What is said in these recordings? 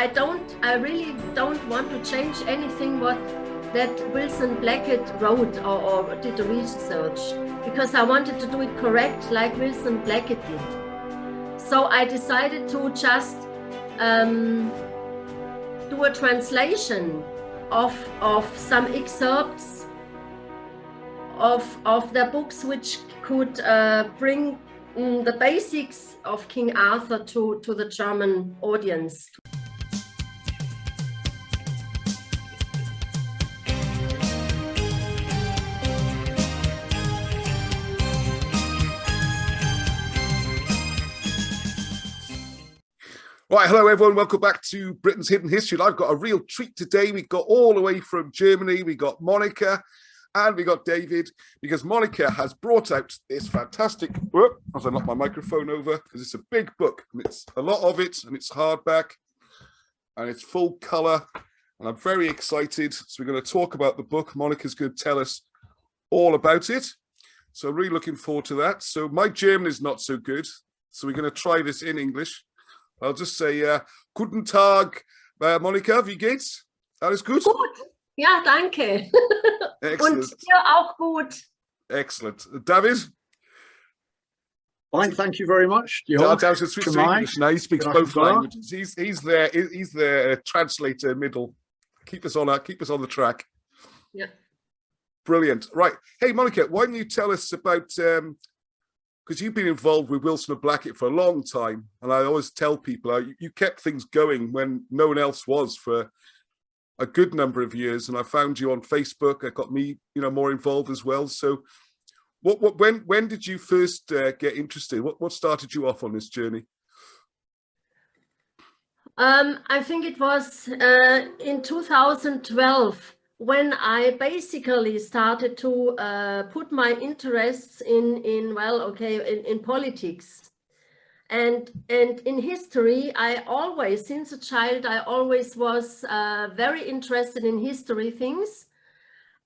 I really don't want to change anything that Wilson Blackett wrote or did the research, because I wanted to do it correct like Wilson Blackett did. So I decided to just do a translation of some excerpts of their books, which could bring the basics of King Arthur to the German audience. Right, hello everyone, welcome back to Britain's Hidden History. And I've got a real treat today. We've got all the way from Germany, we got Monica and we got David, because Monica has brought out this fantastic book. As I knock my microphone over, because it's a big book, and it's a lot of it, and it's hardback, and it's full colour, and I'm very excited. So we're going to talk about the book. Monica's going to tell us all about it. So I'm really looking forward to that. So my German is not so good, so we're going to try this in English. I'll just say, Guten Tag, Monika, wie geht's? Alles gut? Gut, ja, danke. Excellent. Und dir auch gut. Excellent. David? Fine, thank you very much. David speaks English now. He speaks both languages. He's the translator middle. Keep us on the track. Yeah. Brilliant. Right. Hey, Monica, why don't you tell us about... because you've been involved with Wilson and Blackett for a long time, and I always tell people you kept things going when no one else was for a good number of years, and I found you on Facebook. It got me, more involved as well. So, when did you first get interested? What started you off on this journey? I think it was in 2012. When I basically started to put my interests in politics and in history, since a child, I always was very interested in history things,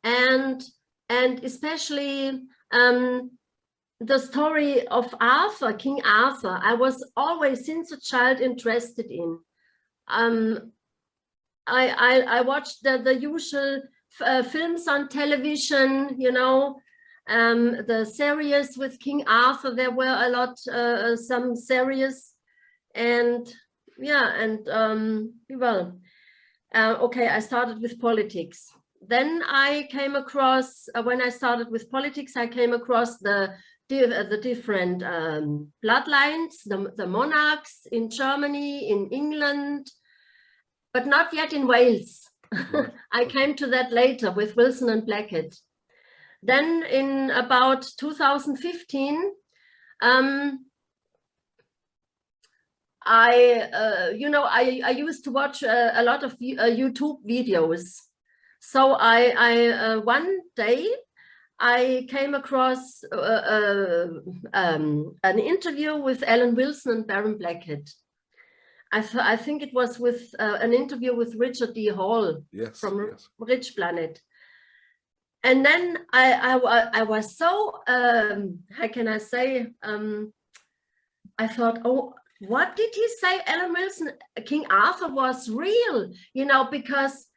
and especially the story of Arthur, King Arthur. I was always since a child interested in. I watched the usual films on television, the series with King Arthur. There were a lot, some series, and I started with politics. Then I came across, when I started with politics, I came across the different bloodlines, the monarchs in Germany, in England, but not yet in Wales. I came to that later with Wilson and Blackett. Then in about 2015, I used to watch a lot of YouTube videos. So one day I came across an interview with Alan Wilson and Baron Blackett. I think it was with an interview with Richard D. Hall from Rich Planet. And then I was so, how can I say, I thought, oh, what did he say? Alan Wilson, King Arthur was real, because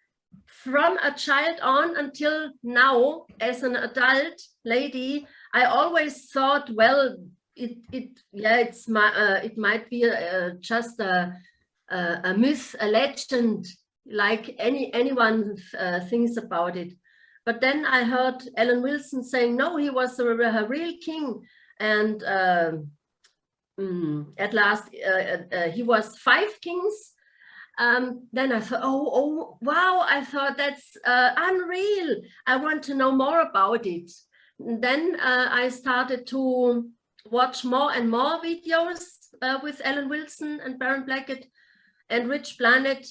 from a child on until now, as an adult lady, I always thought, well, it might be just a myth, a legend, like anyone thinks about it. But then I heard Alan Wilson saying, no, he was a real king, and at last he was 5 kings. Then I thought, oh wow, I thought that's unreal. I want to know more about it. And then I started to watch more and more videos with Alan Wilson and Baron Blackett and Rich Planet,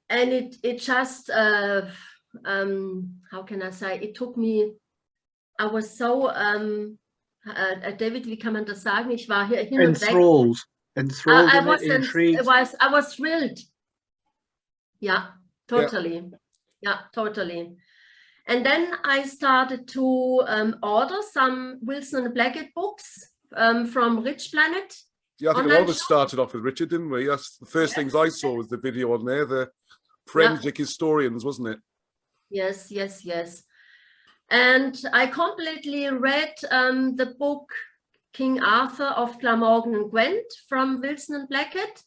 and it just how can I say, it took me, I was so David, wie kann man das sagen? Ich war hier hin und weg. Enthralled, I was thrilled. Yeah, totally. Yeah, totally. And then I started to order some Wilson and Blackett books from Rich Planet. Yeah, I think a lot of us started off with Richard, didn't we? That's the first things I saw was the video on there, the forensic historians, wasn't it? Yes, yes, yes. And I completely read the book King Arthur of Glamorgan and Gwent from Wilson and Blackett.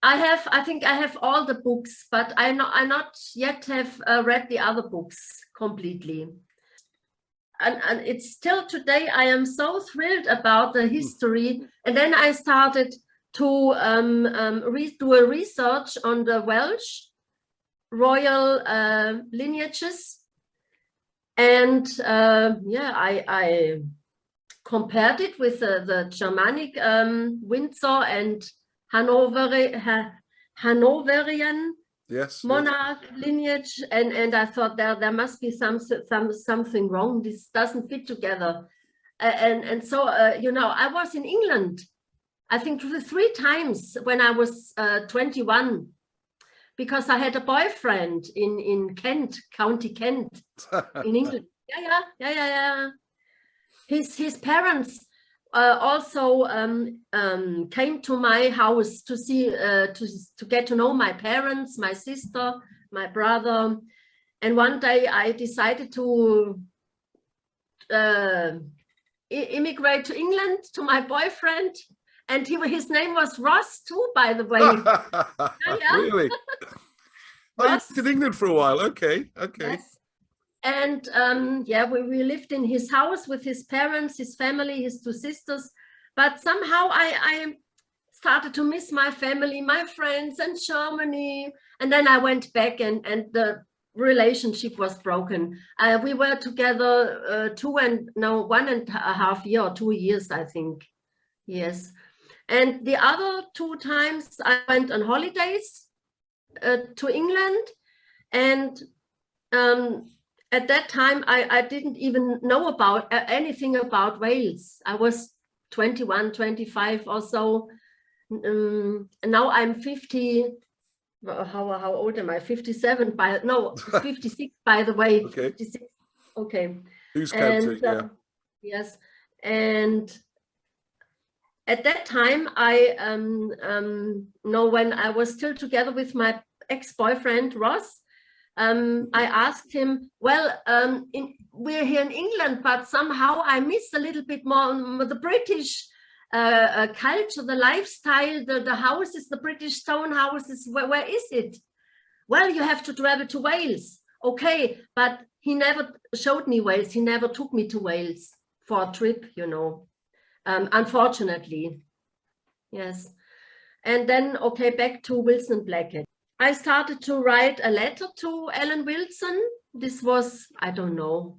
I think I have all the books, but I not yet have read the other books completely. And it's still today, I am so thrilled about the history. And then I started to do a research on the Welsh royal lineages. And yeah, I compared it with the Germanic Windsor and Hanoverian monarch lineage, and I thought there must be something wrong. This doesn't fit together, and so you know, I was in England, I think 3 times when I was 21, because I had a boyfriend in Kent, County Kent, in England. Yeah. His parents also came to my house to see to get to know my parents, my sister, my brother. And one day I decided to immigrate to England to my boyfriend, and his name was Ross too, by the way. Really? Oh, you lived in England for a while. Okay. Yes. And yeah, we lived in his house with his parents, his family, his 2 sisters. But somehow I started to miss my family, my friends, and Germany. And then I went back, and the relationship was broken. We were together 1.5 years or 2 years, I think. Yes. And the other 2 times I went on holidays to England, and at that time, I didn't even know about anything about Wales. I was 21, 25 or so. Now I'm 50. How old am I? 57 56 by the way. Okay. 56. Okay. Who's counting? Yeah. Yes. And at that time, I know when I was still together with my ex-boyfriend, Ross, I asked him, well, we're here in England, but somehow I miss a little bit more the British culture, the lifestyle, the houses, the British stone houses. Where is it? Well, you have to travel to Wales. Okay, but he never showed me Wales. He never took me to Wales for a trip, you know, unfortunately. Yes. And then, okay, back to Wilson Blackett. I started to write a letter to Alan Wilson. This was, I don't know,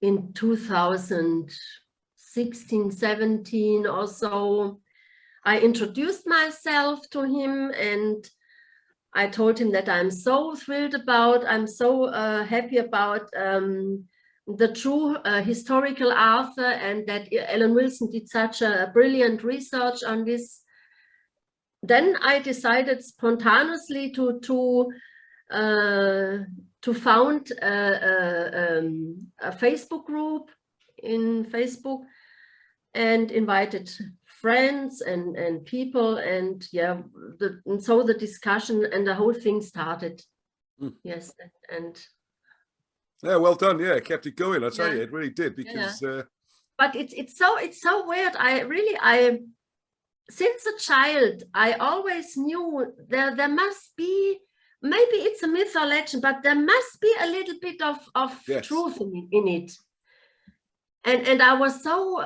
in 2016, 17 or so. I introduced myself to him, and I told him that I'm so thrilled about, I'm so happy about the true historical Arthur, and that Alan Wilson did such a brilliant research on this. Then I decided spontaneously to found a Facebook group in Facebook, and invited friends and people, and yeah, and so the discussion and the whole thing started. Yes, and yeah, well done. Yeah, it kept it going. I tell you, it really did, because but it's so weird. I since a child, I always knew there must be, maybe it's a myth or legend, but there must be a little bit of truth in it. And I was so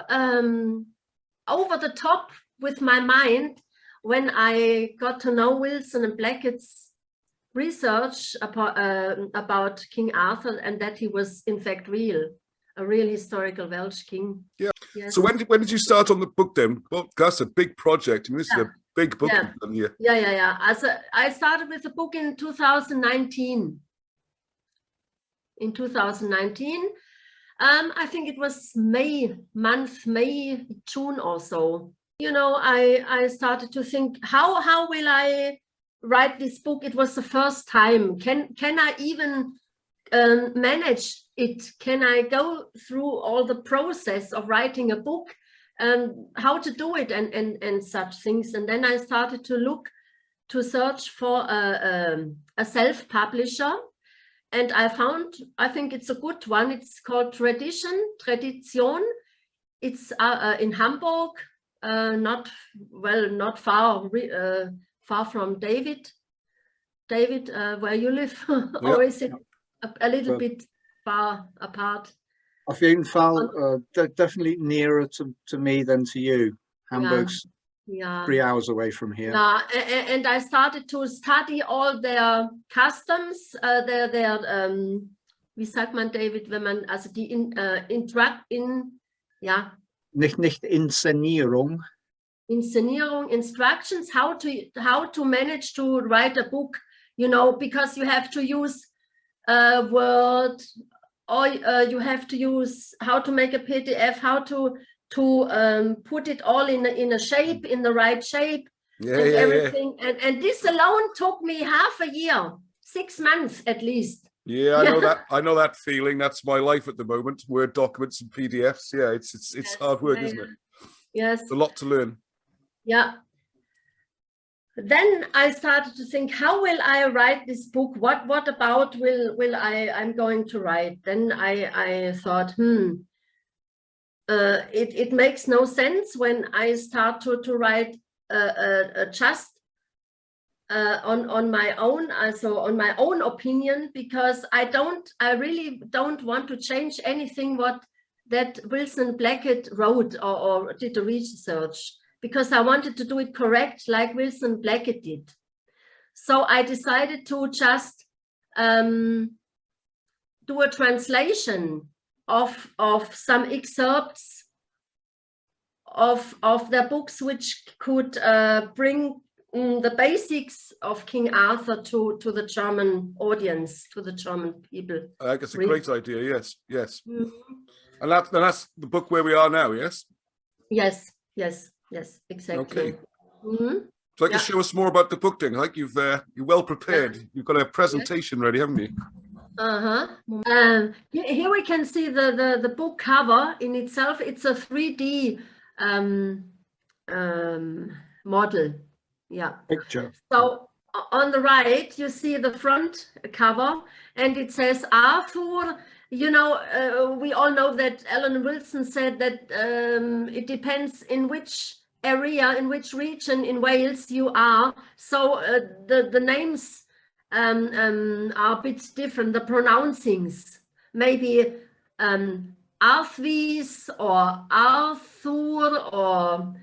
over the top with my mind when I got to know Wilson and Blackett's research about King Arthur, and that he was in fact a real historical Welsh king. Yeah. Yes. So when did you start on the book then? Well, that's a big project. I mean, this is a big book you've done here. Yeah. I started with the book in 2019. In 2019, I think it was May, June or so. You know, I started to think, how will I write this book? It was the first time. Can I even manage it? Can I go through all the process of writing a book? how to do it and such things. And then I started to search for a self-publisher, and I found, I think it's a good one. It's called Tradition. It's in Hamburg, not far from David, where you live, or is it a little bit far apart? Auf jeden Fall, definitely nearer to me than to you. Hamburg's 3 hours away from here. Yeah, and I started to study all their customs, their wie sagt man, David, wenn man, also die Nicht Inszenierung. Inszenierung, instructions, how to manage to write a book, you know, because you have to use Word, or you have to use how to make a PDF, how to put it all in a shape, in the right shape, everything. And this alone took me half a year, 6 months at least. Yeah, I know that feeling. That's my life at the moment. Word documents and PDFs. Yeah, it's yes, hard work, isn't it? Yes. It's a lot to learn. Yeah. Then I started to think, how will I write this book? What about I'm going to write? Then I thought, it makes no sense when I start to write just on my own, also on my own opinion, because I really don't want to change anything that Wilson Blackett wrote or did the research, because I wanted to do it correct like Wilson Blackett did. So I decided to just do a translation of some excerpts of their books, which could bring the basics of King Arthur to the German audience, to the German people. I think it's a great idea. Yes, yes. And that's the book where we are now. Yes. Yes, exactly. Okay. So, can you show us more about the book, then? Like you're well prepared. You've got a presentation ready, haven't you? Here we can see the book cover in itself. It's a 3D model. Yeah. Picture. So on the right, you see the front cover, and it says Arthur. You know, we all know that Alan Wilson said that it depends in which area, in which region in Wales you are. So the names are a bit different, the pronouncings. Maybe Arthvis or Arthur or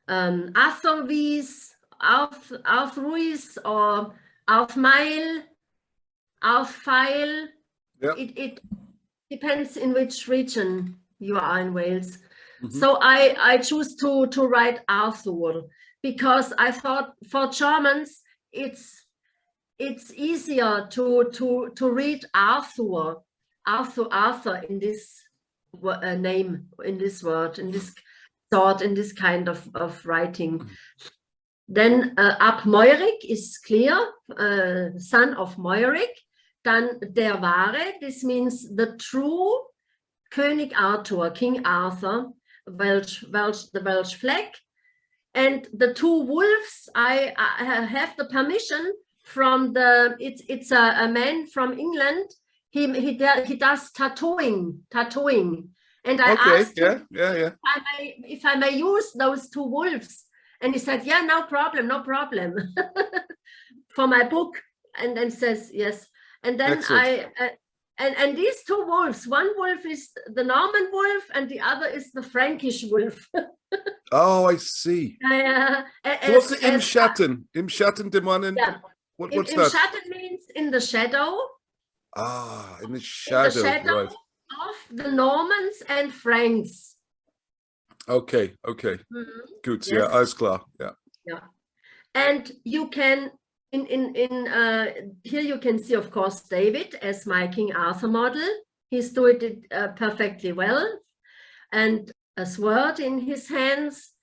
Arthurvis, Arthruis or Arthmail, Arthfile. It depends in which region you are in Wales. So I choose to write Arthur, because I thought for Germans it's easier to read Arthur in this name, in this word, in this thought, in this kind of writing. Then ab Meurig is clear, son of Meurig. Dann der wahre, this means the true König Arthur, King Arthur, the Welsh flag. And the 2 wolves, I have the permission from it's a man from England. He does tattooing. And I asked him if I may use those 2 wolves. And he said, yeah, no problem. For my book. And then says, yes. And then and these 2 wolves, one wolf is the Norman wolf and the other is the Frankish wolf. Oh, I see. So what's the Im Schatten? Im Schatten, yeah. What's that? Im Schatten means in the shadow. Ah, in the shadow, right. Of the Normans and Franks. Okay. Good. Yes. Yeah, alles klar. Yeah. And you can here you can see, of course, David as my King Arthur model. He's doing it perfectly well, and a sword in his hands.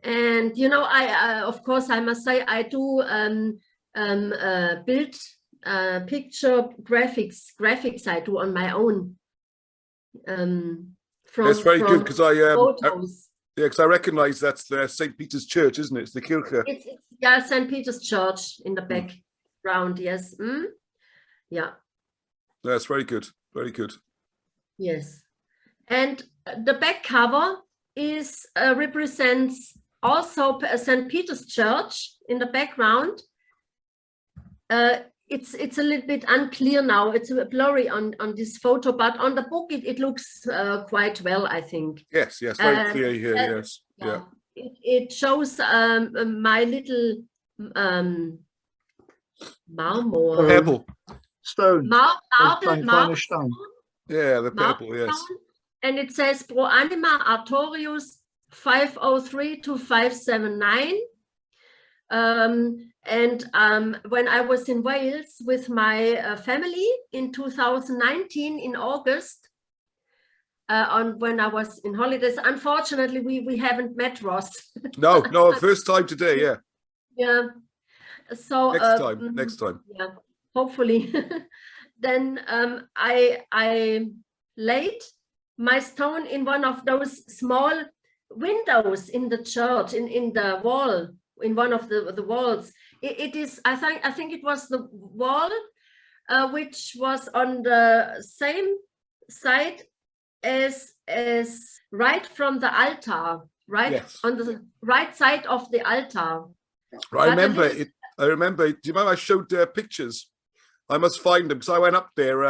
And you know, I of course I must say I do build picture graphics I do on my own. That's very good, because Yeah, because I recognise that's the St. Peter's Church, isn't it? It's the Kirche. It's yeah, St. Peter's Church in the background. Yes. Yeah. That's very good. Very good. Yes. And the back cover is represents also St. Peter's Church in the background. It's a little bit unclear now. It's a blurry on this photo, but on the book it looks quite well, I think. Yes, very clear here. Yes, yeah. It shows my little marmor pebble stone. marble stone. Yeah, the pebble. Yes. Stone. And it says Pro Anima Artorius 503 to 579. When I was in Wales with my family in 2019 in August, when I was in holidays, unfortunately we haven't met Ross. No, first time today. Yeah. Yeah. So next time. Yeah, hopefully. Then I laid my stone in one of those small windows in the church, in the wall, in one of the walls. It is, I think it was the wall which was on the same side as right from the altar, right? Yes. On the right side of the altar. I remember it. Do you remember I showed pictures? I must find them because I went up there.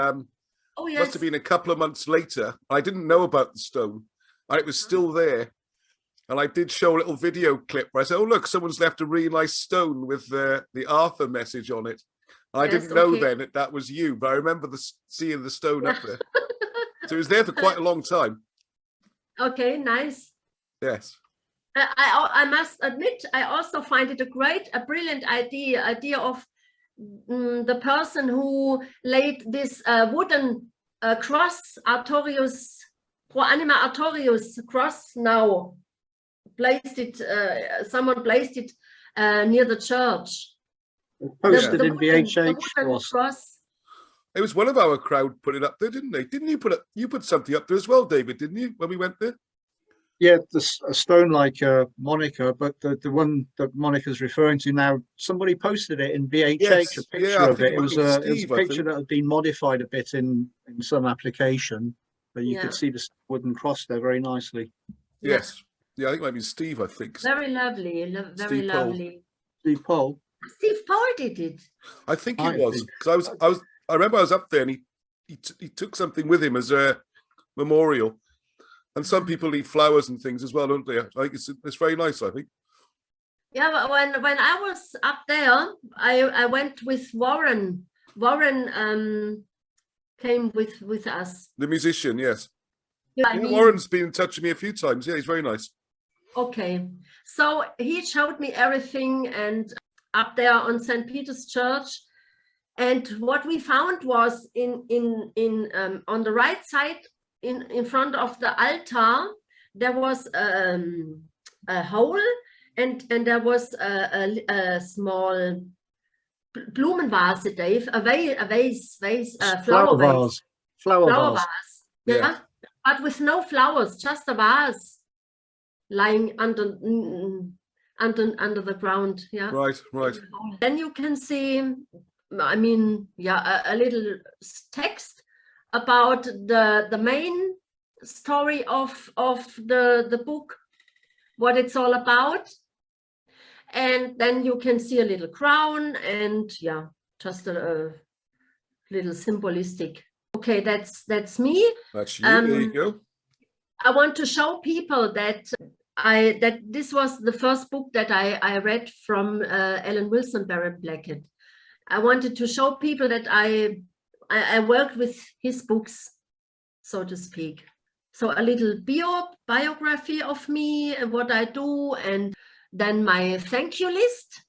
Oh, yes. Must have been a couple of months later. I didn't know about the stone, and it was still there. And I did show a little video clip where I said, "Oh, look, someone's left a really nice stone with the Arthur message on it." And I didn't know then that was you, but I remember seeing the stone up there. So it was there for quite a long time. Okay, nice. Yes. I must admit, I also find it a brilliant idea of the person who laid this wooden cross, Artorius, Pro Anima Artorius cross now. Someone placed it near the church. Posted in VHH. Cross. It was one of our crowd put it up there, didn't they? Didn't you put it? You put something up there as well, David, didn't you, when we went there? Yeah, a stone like Monica, but the one that Monica's referring to now, somebody posted it in VHH, yes, a picture of it. It was a picture that had been modified a bit in some application, but you could see the wooden cross there very nicely. Yes. Yeah, I think it might be Steve, I think. Very lovely, very lovely. Steve Paul. Steve Paul did it. I think it was, because I remember I was up there and he took something with him as a memorial. And some people leave flowers and things as well, don't they? I think it's very nice, I think. Yeah, but when I was up there, I went with Warren. Warren came with us. The musician, yes. Yeah, Warren's been in touch with me a few times. Yeah, he's very nice. Okay, so he showed me everything and up there on St. Peter's Church. And what we found was on the right side, in front of the altar, there was a hole, and there was a small Blumenvase, Dave, a vase, flower vase. Flower vase. Yeah, but with no flowers, just a vase lying under the ground. Yeah. Right. Then you can see, I mean, yeah, a little text about the main story of the book, what it's all about, and then you can see a little crown and yeah, just a little symbolistic. Okay, that's me. That's you. There you go. I want to show people that this was the first book that I read from Alan Wilson, Baron Blackett. I wanted to show people that I worked with his books, so to speak. So a little biography of me and what I do, and then my thank you list.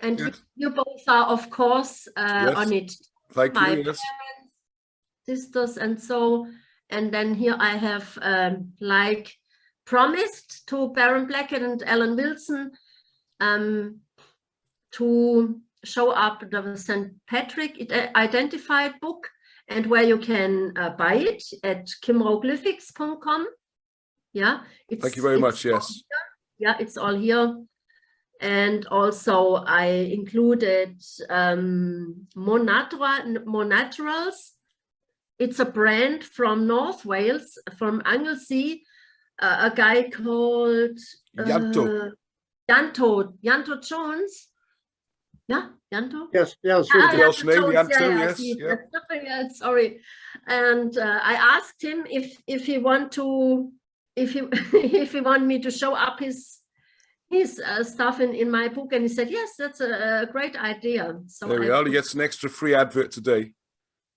And you both are, of course, on it. Thank you. My parents, sisters, and so. And then here I have, like promised to Baron Blackett and Alan Wilson, to show up the St. Patrick Identified book, and where you can buy it at kimroglyphics.com. Yeah, thank you very much. Yes. Yeah, it's all here. And also I included Monaturals. It's a brand from North Wales, from Anglesey, a guy called Yanto Jones. Yeah, Yanto. Yes, yeah, it's really good. Welsh name, Jones. Yanto, Yeah, yes. see, Yeah. yeah, sorry. And I asked him if he want to, if he want me to show up his stuff in my book, and he said yes, that's a great idea. So there we are. He gets an extra free advert today.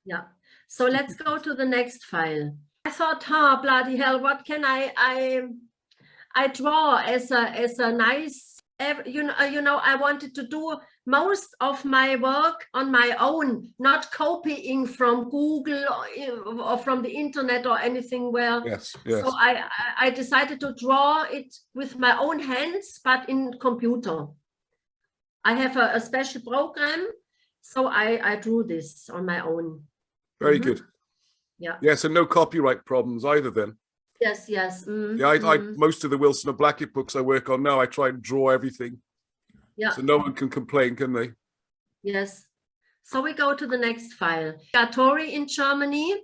Yeah. So let's go to the next file. I thought, bloody hell, what can I draw as a nice, you know, I wanted to do most of my work on my own, not copying from Google or from the internet or anything where. Yes. So I decided to draw it with my own hands, but in computer. I have a special program, so I drew this on my own. Very good. Yeah. Yes, and no copyright problems either then. Yes. Yeah, most of the Wilson and Blackett books I work on now, I try and draw everything. Yeah. So no one can complain, can they? Yes. So we go to the next file. Tori in Germany.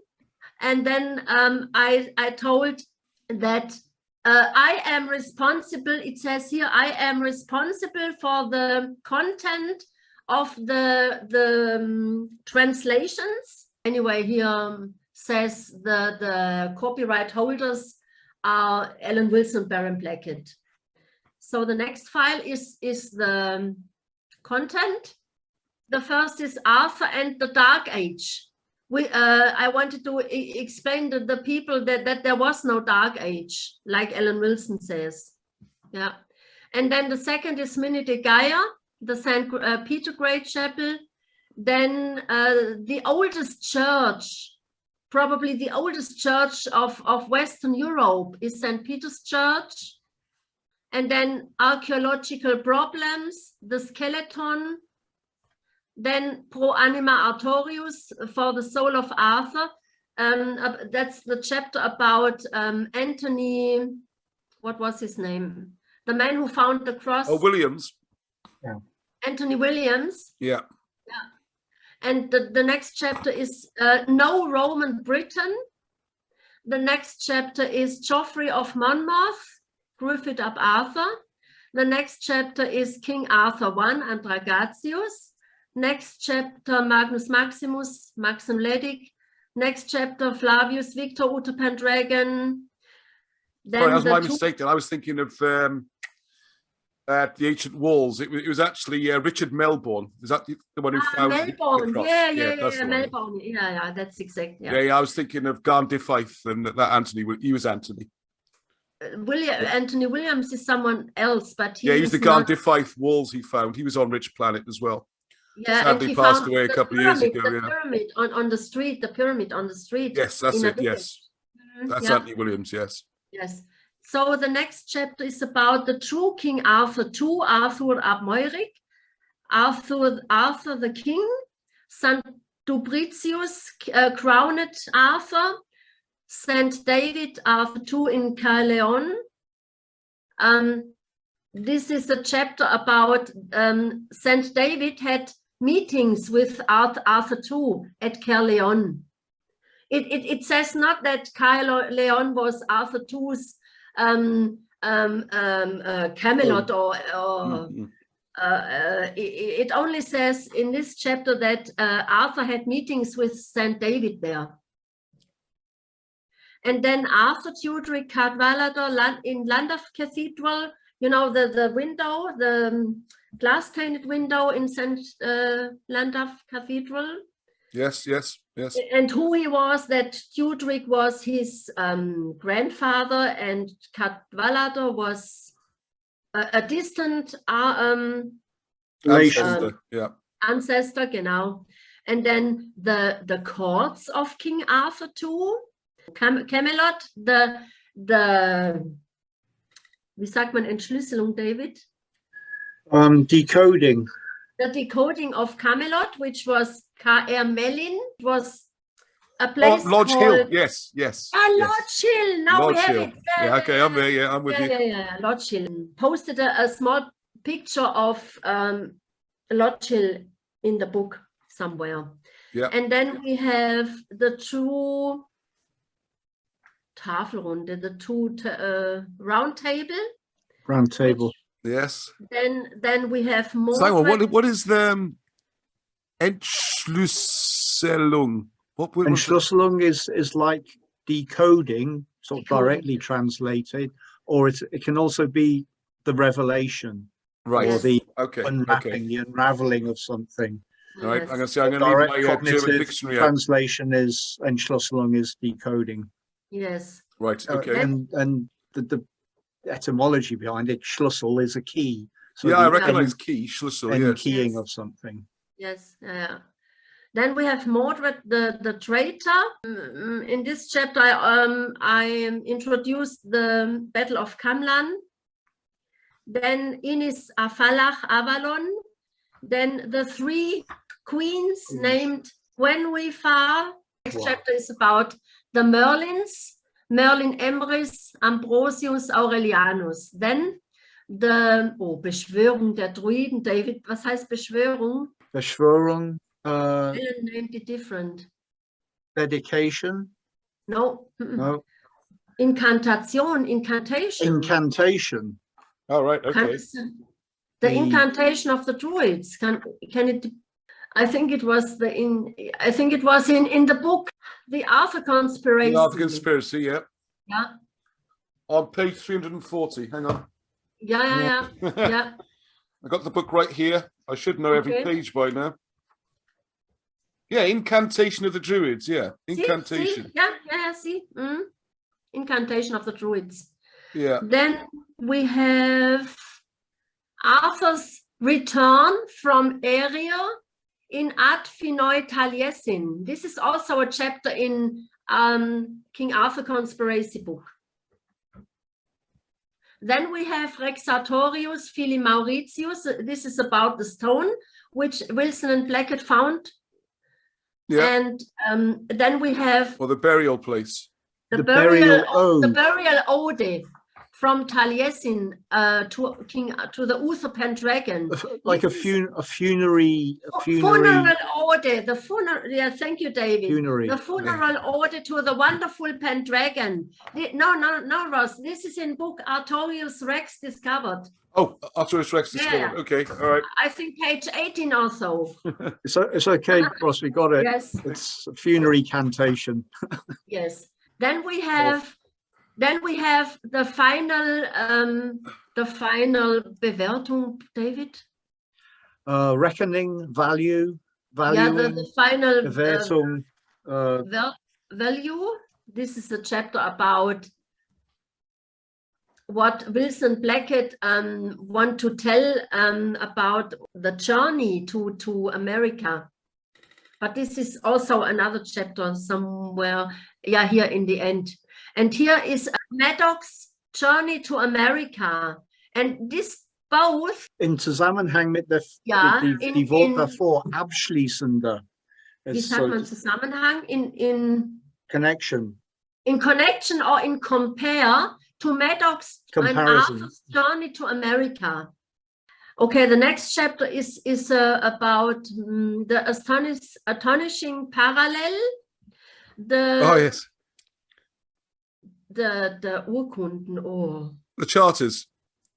And then I told that I am responsible, it says here, I am responsible for the content of the translations. Anyway, here says the copyright holders are Ellen Wilson, Baron Blackett. So the next file is the content. The first is Arthur and the Dark Age. I wanted to explain to the people that there was no Dark Age, like Ellen Wilson says. Yeah. And then the second is Minnie de Geyer, the St. Peter Great Chapel. Then the oldest church, probably the oldest church of Western Europe, is St. Peter's Church. And then archaeological problems, the skeleton. Then Pro Anima Artorius, for the soul of Arthur. That's the chapter about Anthony, what was his name? The man who found the cross. Oh, Williams. Yeah. Anthony Williams. Yeah. Yeah. And the next chapter is No Roman Britain. The next chapter is Geoffrey of Monmouth, Griffith ap Arthur. The next chapter is King Arthur I and Dragatius. Next chapter, Magnus Maximus, Maxim Ledig. Next chapter, Flavius Victor, Uther Pendragon. Then sorry, that was my mistake. Then I was thinking of the ancient walls. It was actually Richard Melbourne. Is that the one who found Melbourne? the cross? Yeah, Melbourne. Yeah, that's exact. Yeah, I was thinking of Garndiffaith and that Anthony. He was Anthony. Anthony Williams is someone else, but he was the Garndiffaith walls he found. He was on Rich Planet as well. Yeah, sadly and he passed found away a couple of years ago. The pyramid on the street. The pyramid on the street. Yes, that's it. Yes, that's Anthony Williams. Yes. Yes. So the next chapter is about the true King Arthur II, Arthur ab Meurig, Arthur the King, St. Dubricius crowned Arthur, St. David Arthur II in Caerleon. This is a chapter about St. David had meetings with Arthur II at Caerleon. It says not that Caerleon was Arthur II's Camelot it only says in this chapter that Arthur had meetings with St. David there. And then Arthur Tudoric Cadwallader in Llandaff Cathedral, you know, the window, the glass-tainted window in St. Llandaff Cathedral. Yes. And who he was, that Tudoric was his grandfather, and Cadwallader was a distant ancestor, ancestor, genau. And then the courts of King Arthur II, Camelot, the wie sagt man Entschlüsselung, David? Decoding. The decoding of Camelot, which was K.R. Mellin, was a place Lodge called Hill. Yes, yes. Lodge Hill. Now Lodge we have Hill. it. Yeah, okay, I'm there. Yeah, I'm with you. Yeah. Lodge Hill. Posted a small picture of Lodge Hill in the book somewhere. Yeah. And then we have the two Tafelrunde, the two round table. Round table. Yes. Then we have more. So what is the Entschlüsselung? Entschlüsselung is like decoding, sort of directly translated, or it can also be the revelation, right? Or the unwrapping, the unraveling of something. All right, I'm going to say I'm going to leave my German dictionary out. Translation is Entschlüsselung is decoding. Yes. Right. Okay. And the etymology behind it, Schlüssel is a key. So yeah, I recognize key, Schlüssel, yes. Keying of something. Yes. Then we have Mordred the traitor. In this chapter, I introduced the Battle of Camlan. Then Inis Afalach Avalon. Then the three queens named Gwenwyfar. Next chapter is about the Merlins. Merlin Emrys, Ambrosius Aurelianus. Then the Beschwörung der Druiden. David, was heißt Beschwörung? Beschwörung. Ellen named it different. Dedication. No. No. Incantation. Incantation. Oh, right. Okay. The incantation of the Druids. Can it? I think it was in the book, The Arthur Conspiracy. The Arthur Conspiracy, yeah. Yeah. On page 340. Hang on. Yeah. I got the book right here. I should know every page by now. Yeah, Incantation of the Druids. Yeah, Incantation. See. Incantation of the Druids. Yeah. Then we have Arthur's return from Eria in Ad Finoi Taliesin. This is also a chapter in King Arthur Conspiracy book. Then we have Rexatorius Fili Mauritius. This is about the stone which Wilson and Blackett found. Yeah. And then we have the burial place. The burial ode from Taliesin to the Uther Pendragon. Like a funerary funeral ode. The funeral. Yeah, thank you, David. Funerary. The funeral ode to the wonderful Pendragon. No, Ross. This is in book Artorius Rex discovered. Oh, Artorius Rex discovered. Yeah. Okay, all right. I think page 18 or so. It's okay, Ross. We got it. Yes. It's a funerary cantation. Yes. Then we have the final Bewertung, David. Reckoning, value. Yeah, the final Bewertung. Value. This is a chapter about what Wilson Blackett want to tell about the journey to America. But this is also another chapter somewhere, here in the end. And here is Maddox's journey to America. And this both... In Zusammenhang mit die Wort davor, abschließender. Wie sagt man Zusammenhang? In connection. In connection or in compare to Maddox's and Arthur's journey to America. Okay, the next chapter is about the astonishing parallel. Yes. The Urkunden, the charters.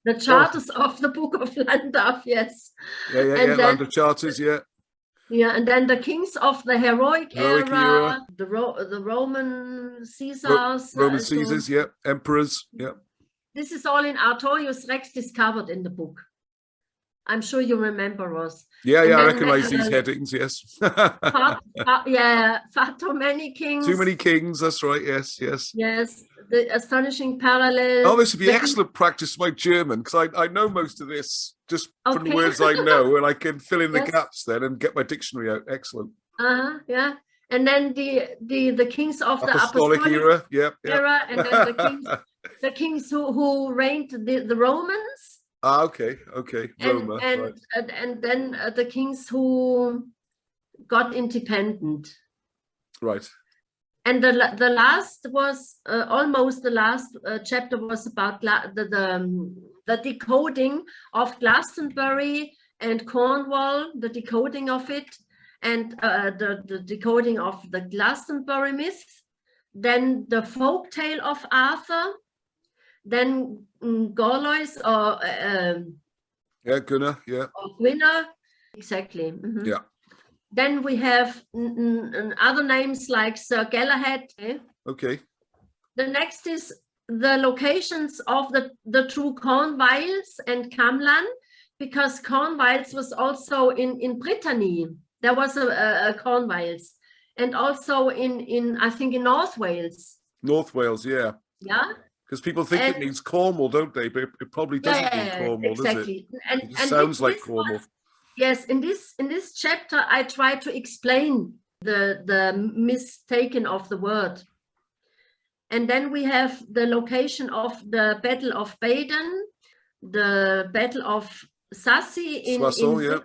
The charters of the Book of Landgraf, yes. Yeah, Land of Charters, yeah. Yeah, and then the kings of the heroic era. The Roman Caesars. Roman Caesars, yeah. Emperors, yeah. This is all in Artorius Rex discovered in the book. I'm sure you remember, Ross. Yeah, I recognize these headings, yes. Far too many kings. Too many kings, that's right, yes. Yes, the astonishing parallel. Oh, this would be excellent practice for my German, because I know most of this just from the words I know, and I can fill in the gaps then and get my dictionary out. Excellent. Yeah. And then the kings of the apostolic era, era, and then the kings who reigned the Romans. Okay. Roma, and then the kings who got independent. Right. And the last was almost the last chapter was about the decoding of Glastonbury and Cornwall, the decoding of it, and the decoding of the Glastonbury myth, then the folk tale of Arthur, then Gorlois or Gunnar, yeah, or Gwynner, exactly. Yeah. Then we have other names like Sir Galahad. Okay. The next is the locations of the true Cornwalls and Camlan, because Cornwalls was also in Brittany. There was a Cornwalls, and also in I think in North Wales. North Wales, yeah. Yeah. Because people think it means Cornwall, don't they? But it probably doesn't mean Cornwall, exactly. does it? And It just sounds like Cornwall. Yes, in this chapter, I try to explain the mistaken of the word. And then we have the location of the Battle of Baden, the Battle of Sassy in Brittany,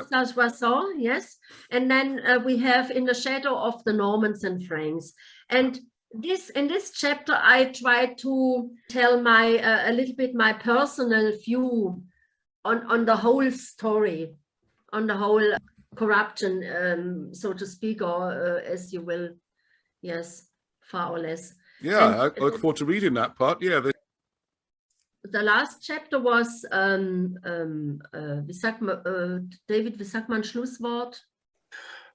Soissons, yes. And then we have In the Shadow of the Normans and Franks. And in this chapter, I try to tell a little bit my personal view on the whole story, on the whole corruption, so to speak, or as you will, yes, far or less. Yeah, I look forward to reading that part. Yeah. The last chapter was, David, wie sagt man Schlusswort?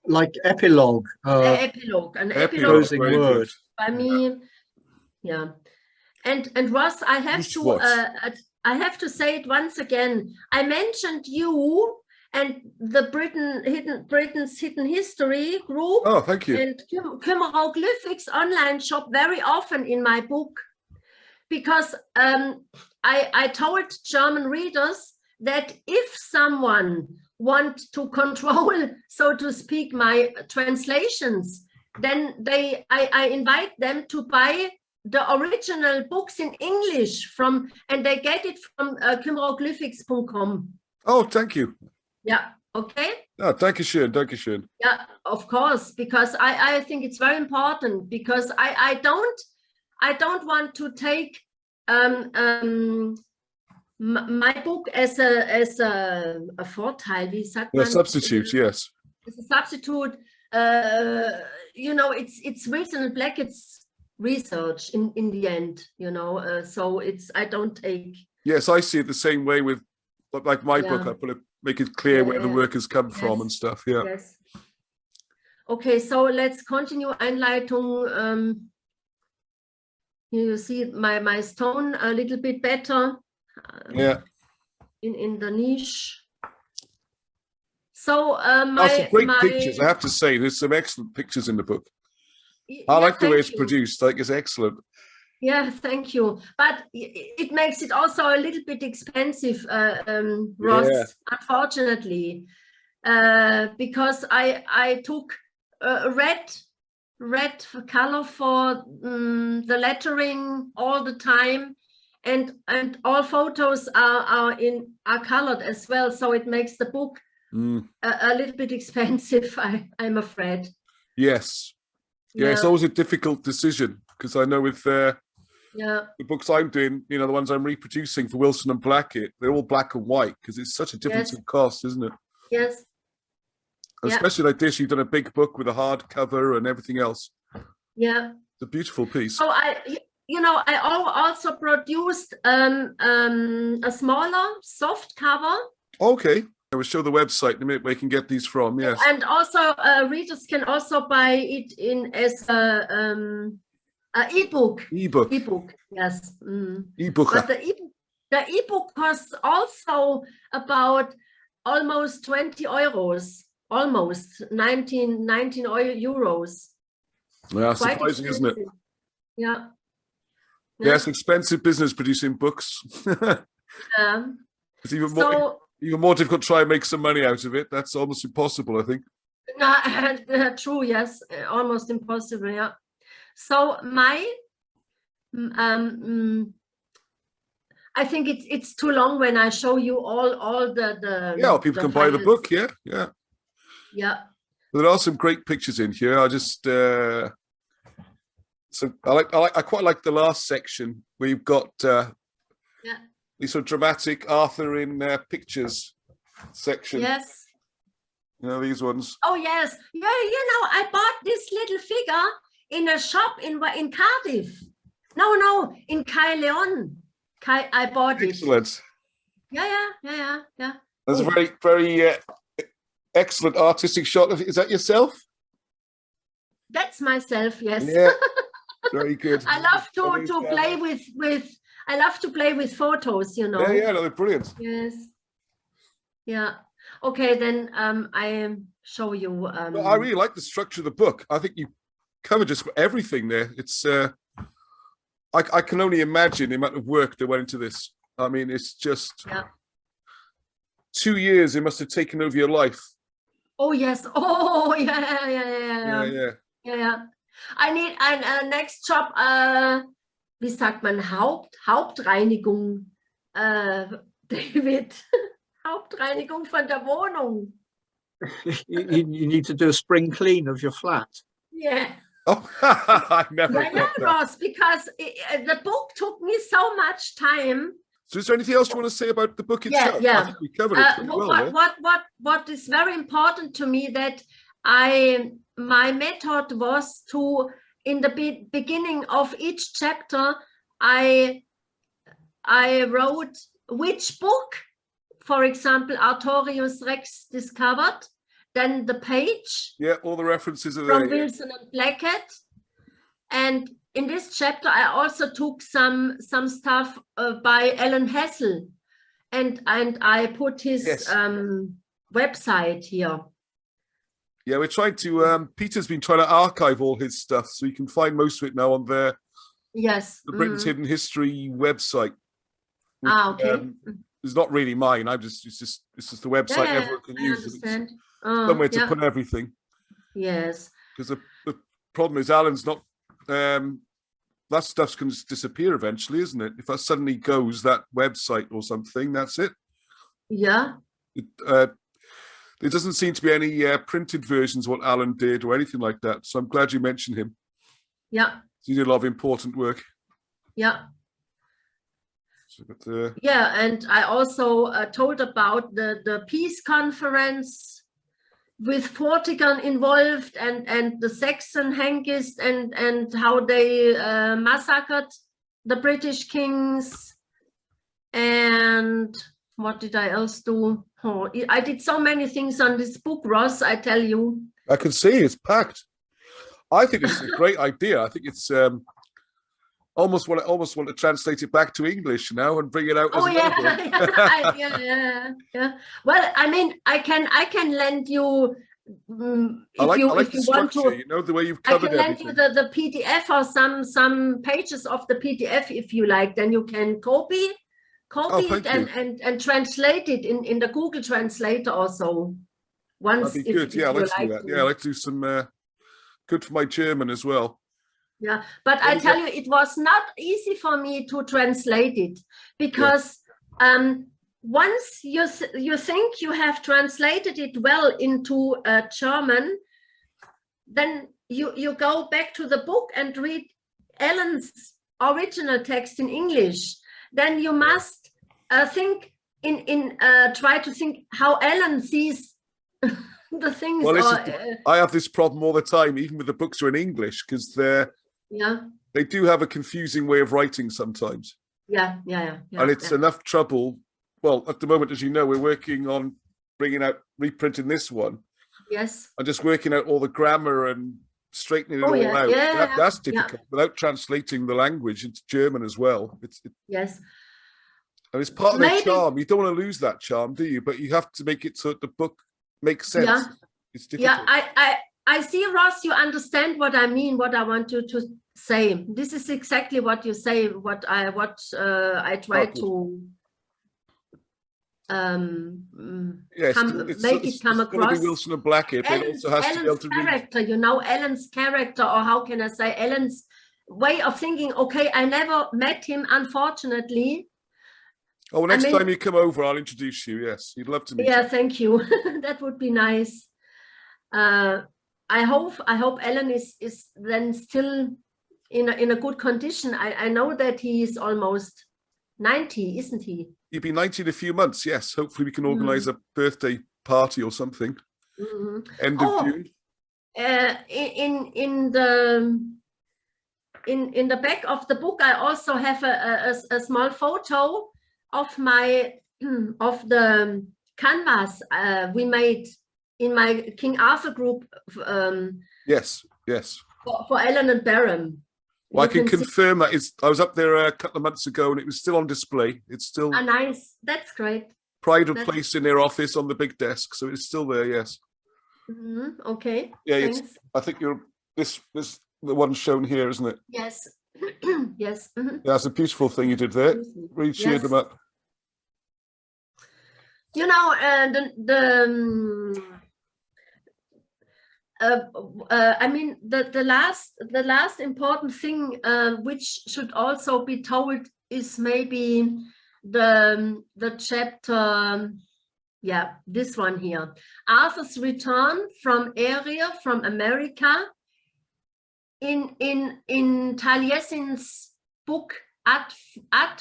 Like epilogue. Epilogue, an epilogue word. By me, yeah. And Ross, I have to say it once again. I mentioned you and the Britain's Hidden History group. Oh, thank you. And Hieroglyphics online shop very often in my book, because I told German readers that if someone wants to control, so to speak, my translations, then I invite them to buy the original books in English and they get it from hieroglyphics.com. Oh, thank you. Yeah. Okay. Oh, danke schön, danke schön. Yeah, of course, because I think it's very important, because I don't want to take my book as a Vorteil, wie sagt man? A substitute, yes. As a substitute. You know, it's written in black. It's research in the end. You know, so I don't take. Yes, I see it the same way with, like my book. I make it clear where the work has come from and stuff. Yeah. Yes. Okay, so let's continue. Einleitung. You see my stone a little bit better. Yeah. In the niche. So some great pictures, I have to say. There's some excellent pictures in the book. I like the way it's produced. I think it's excellent. Yeah, thank you. But it makes it also a little bit expensive, Ross, unfortunately, because I took red color for the lettering all the time, and all photos are colored as well, so it makes the book a little bit expensive, I'm afraid. Yes. Yeah, it's always a difficult decision, because I know with the books I'm doing, you know, the ones I'm reproducing for Wilson and Blackett, they're all black and white, because it's such a difference in cost, isn't it? Yes. Especially like this, you've done a big book with a hard cover and everything else. Yeah. It's a beautiful piece. So I also produced a smaller soft cover. Okay. I will show the website in a minute where you can get these from, yes. And also readers can also buy it as a ebook. Ebook, yes. Ebook. But the ebook costs also about almost 20 euros, almost 19 euros. Yeah, surprising, isn't it? Yeah. Yeah, it's expensive business producing books. It's even more difficult to try and make some money out of it. That's almost impossible, I think. True, yes, almost impossible, yeah. So my, I think it's too long when I show you all the yeah, people can buy the book, yeah. Yeah. There are some great pictures in here. I just So I quite like the last section where you've got these sort of dramatic Arthur in pictures section. Yes. You know, these ones. Oh, yes. Yeah, I bought this little figure in a shop in Cardiff. No, in Caerleon. I bought it. Excellent. Yeah. That's a very, very excellent artistic shot. Is that yourself? That's myself, yes. Yeah, very good. I love to play with. I love to play with photos, you know. Yeah, no, they're brilliant. Yes. Yeah. Okay, then I show you. Well, I really like the structure of the book. I think you cover just everything there. It's I can only imagine the amount of work that went into this. I mean, it's just 2 years it must have taken over your life. Oh yes. Oh yeah. I need ein next job. Wie sagt man Hauptreinigung? David, Hauptreinigung von der Wohnung. You need to do a spring clean of your flat. Yeah. Oh, I never got that. Ross, because the book took me so much time. So is there anything else you want to say about the book itself? Yeah. I think we covered it pretty well. What is very important to me that my method was to, in the beginning of each chapter, I wrote which book, for example, Artorius Rex discovered, then the page. Yeah, all the references are from there. Wilson and Blackett. And in this chapter, I also took some stuff by Alan Hessel, and I put his website here. Yeah, we're trying to. Peter's been trying to archive all his stuff, so you can find most of it now on the Britain's Hidden History website. Which, okay. It's not really mine. It's just the website everyone can use. Understand. Somewhere to put everything. Yes. Because the problem is Alan's not. That stuff's going to disappear eventually, isn't it? If that suddenly goes, that website or something, that's it. Yeah. There doesn't seem to be any printed versions of what Alan did or anything like that. So I'm glad you mentioned him. Yeah. He did a lot of important work. Yeah. So, but, yeah, and I also told about the peace conference with Vortigern involved and the Saxon Hengist and how they massacred the British kings. And what did I else do? Oh, I did so many things on this book, Ross, I tell you. I can see it's packed. I think it's a great idea. I think it's almost want to translate it back to English now and bring it out as another book. Yeah. Well, I mean, I can lend you if you want to. You know, the way you've covered everything. I can lend you the PDF or some pages of the PDF if you like. Then you can copy it and translate it in the Google Translator also. Once that'd be good. Yeah, I'd like to do that. Yeah, I'd like to do some good for my German as well. Yeah, but I tell you, it was not easy for me to translate it because once you think you have translated it well into German, then you go back to the book and read Alan's original text in English. Then you must think try to think how Alan sees the things. Well, I have this problem all the time, even with the books are in English, because they do have a confusing way of writing sometimes. Yeah. And it's enough trouble. Well, at the moment, as you know, we're working on reprinting this one. Yes. And just working out all the grammar and straightening it all out. That's difficult without translating the language into German as well. Yes. And it's part of the charm. You don't want to lose that charm, do you? But you have to make it so that the book makes sense. Yeah. It's difficult. Yeah, I see, Ross, you understand what I mean, what I want you to say. This is exactly what you say, what I try to make it come across. Wilson and Blackett, it also has to be able to character, you know, Alan's character, or how can I say, Alan's way of thinking. Okay, I never met him, unfortunately. Oh, well, next time you come over, I'll introduce you. Yes, you'd love to meet you. Yeah, thank you. That would be nice. I hope Alan is then still in a good condition. I know that he is almost 90, isn't he? He'll be 90 in a few months. Yes, hopefully we can organise a birthday party or something. End of June. In the back of the book, I also have a small photo of my of the canvas we made in my King Arthur group. Yes. For Ellen and Barham. Well, I can confirm that I was up there a couple of months ago and it was still on display. It's still nice. That's great. Pride of place in their office on the big desk, so it's still there. Yes. Okay. Yeah, I think this the one shown here, isn't it? Yes. Yes. Yeah, that's a beautiful thing you did there. Really cheered them up. You know, I mean, the last important thing which should also be told is maybe the chapter, this one here, Arthur's return from America, in Taliesin's book Ad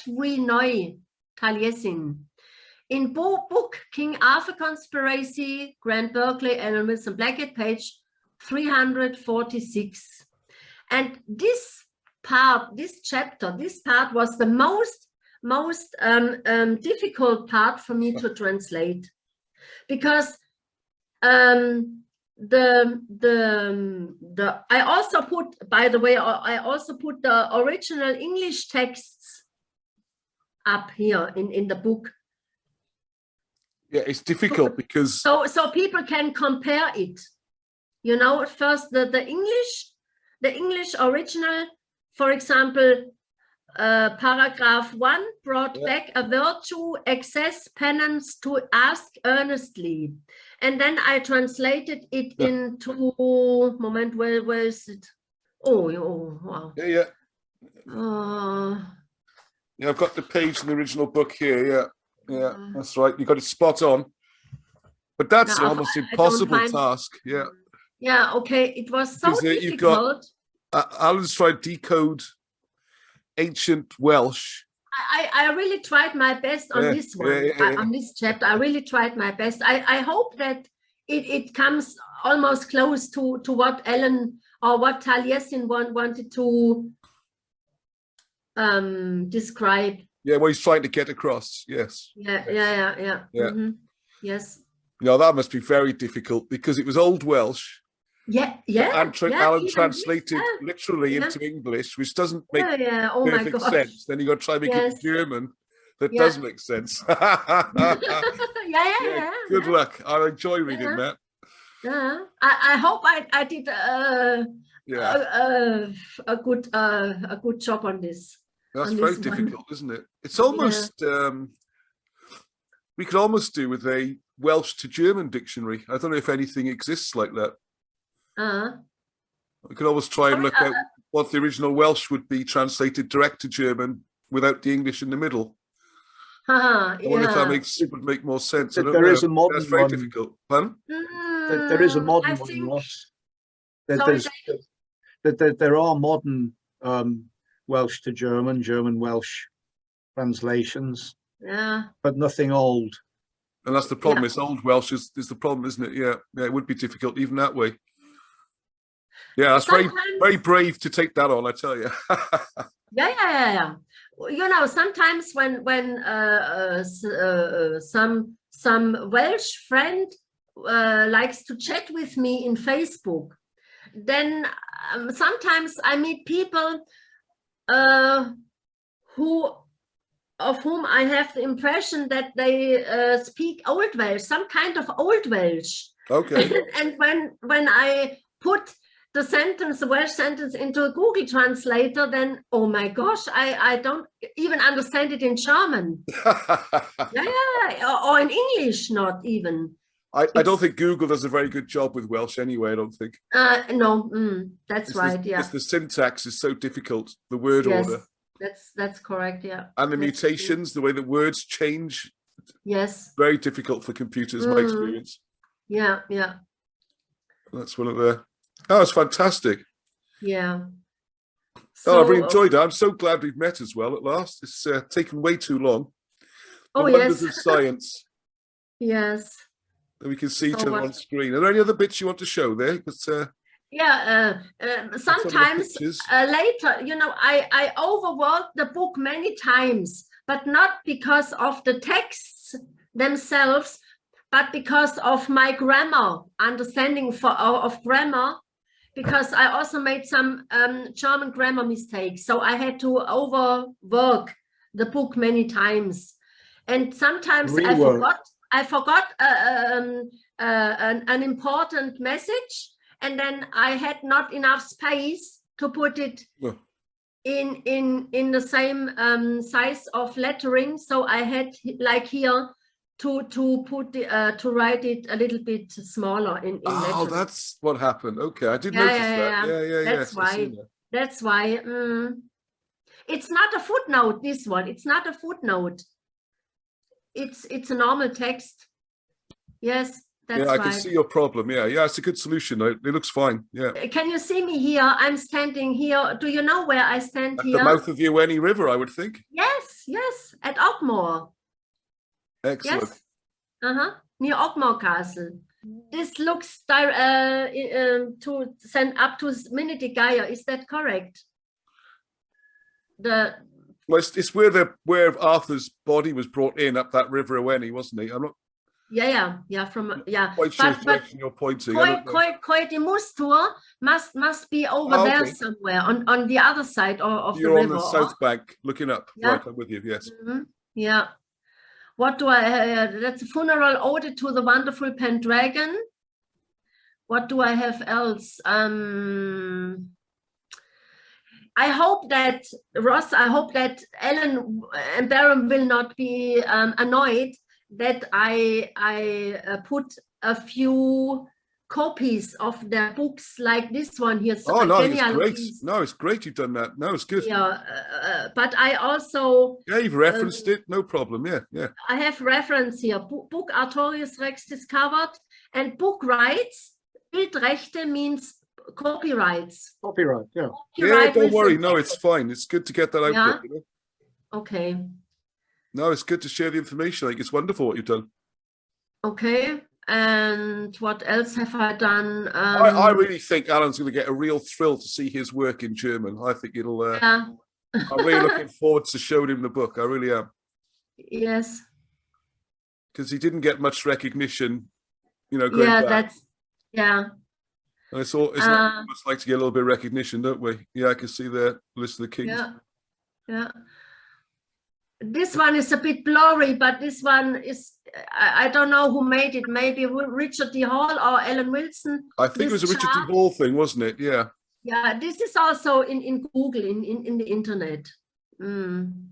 vi neu, Taliesin. In book King Arthur Conspiracy, Grant Berkeley, Alan Wilson Blackett, page 346. And this part was the most difficult part for me to translate, because I also put, by the way, I also put the original English texts up here in the book. Yeah, it's difficult because so people can compare it. You know, first the English original, for example, paragraph 1 brought back a virtue, excess, penance, to ask earnestly, and then I translated it into moment. Where is it? Oh, wow. Yeah. Yeah, I've got the page in the original book here. Yeah, that's right. You got it spot on. But that's almost impossible task. Yeah. Yeah. Okay. It was so difficult. Alan's tried to decode ancient Welsh. I really tried my best on this one, on this chapter. I really tried my best. I hope that it comes almost close to what Ellen or what Taliesin wanted to describe. Yeah, what he's trying to get across. Yes. Yeah. Yes. You know, that must be very difficult because it was Old Welsh. Yeah. Alan translated literally into English, which doesn't make perfect sense. Then you got to try and make it German. That does make sense. Good luck. I enjoy reading that. Yeah. I hope I did a good job on this. That's very difficult, isn't it? It's almost we could almost do with a Welsh to German dictionary. I don't know if anything exists like that. We could always try and look at what the original Welsh would be translated direct to German without the English in the middle. I wonder if that would make more sense. There is a modern That's very one. difficult. Pardon? There is a modern one, Ross. There are modern Welsh to German, German-Welsh translations. Yeah. But nothing old. And that's the problem. It's Old Welsh is the problem, isn't it? Yeah, it would be difficult even that way. Yeah, that's very brave to take that on, I tell you. Yeah. You know, sometimes when some Welsh friend likes to chat with me in Facebook, then sometimes I meet people of whom I have the impression that they speak Old Welsh, some kind of Old Welsh. Okay. And when I put the Welsh sentence into a Google translator, then, oh my gosh, I don't even understand it in German. Or in English, not even. I don't think Google does a very good job with Welsh anyway, I don't think. No, that's right, It's the syntax is so difficult, the word order. That's correct, yeah. And the mutations, the way that words change. Yes. Very difficult for computers, my experience. Yeah. That's one of the... Oh, it's fantastic. Yeah. So, I've really enjoyed it. I'm so glad we've met as well at last. It's taken way too long. The wonders of science. Yes. And we can see each other on screen. Are there any other bits you want to show there? Because sometimes later, you know, I overworked the book many times, but not because of the texts themselves, but because of my grammar, understanding of grammar, because I also made some German grammar mistakes. So I had to overwork the book many times. And sometimes I forgot an important message, and then I had not enough space to put it in the same size of lettering. So I had, like here, to write it a little bit smaller in lettering. That's what happened. Okay, I did notice that. Yeah. That's why. That's why. It's not a footnote. This one. It's not a footnote. It's a normal text. Yes, that's I can see your problem. Yeah, it's a good solution. It looks fine. Yeah. Can you see me here? I'm standing here. Do you know where I stand here? At the mouth of the Weni River, I would think. Yes, at Ogmore. Excellent. Yes. Near Ogmore Castle. This looks to send up to Minnetigaya. Is that correct? Well, it's where Arthur's body was brought in up that River Weni, wasn't he? I'm not. Quite sure which direction you're pointing. Koedimustur must be over there somewhere on the other side of the river. You're on the south bank, looking up. Yeah. Right, I'm with you. Yes. Yeah. What do I? That's a funeral ode to the wonderful Pendragon. What do I have else? I hope that Ross, Ellen and Baron will not be annoyed that I put a few copies of their books like this one here. So no, it's great. No, it's great you've done that. No, it's good. Yeah, but I also... Yeah, you've referenced it. No problem. Yeah. I have reference here. Book Artorius Rex discovered, and book rights. Bildrechte means copyrights. Copyright, yeah. Yeah, don't worry. No, it's fine. It's good to get that out there. You know? Okay. No, it's good to share the information. I think it's wonderful what you've done. Okay. And what else have I done? I really think Alan's going to get a real thrill to see his work in German. I think it'll... I'm really looking forward to showing him the book. I really am. Yes. Because he didn't get much recognition, you know, going back. And it's almost like to get a little bit of recognition, don't we? Yeah, I can see the list of the kings. Yeah. This one is a bit blurry, but this one is, I don't know who made it. Maybe Richard D. Hall or Ellen Wilson. I think it was a Richard D. Hall thing, wasn't it? Yeah. Yeah, this is also in Google, in the internet. Then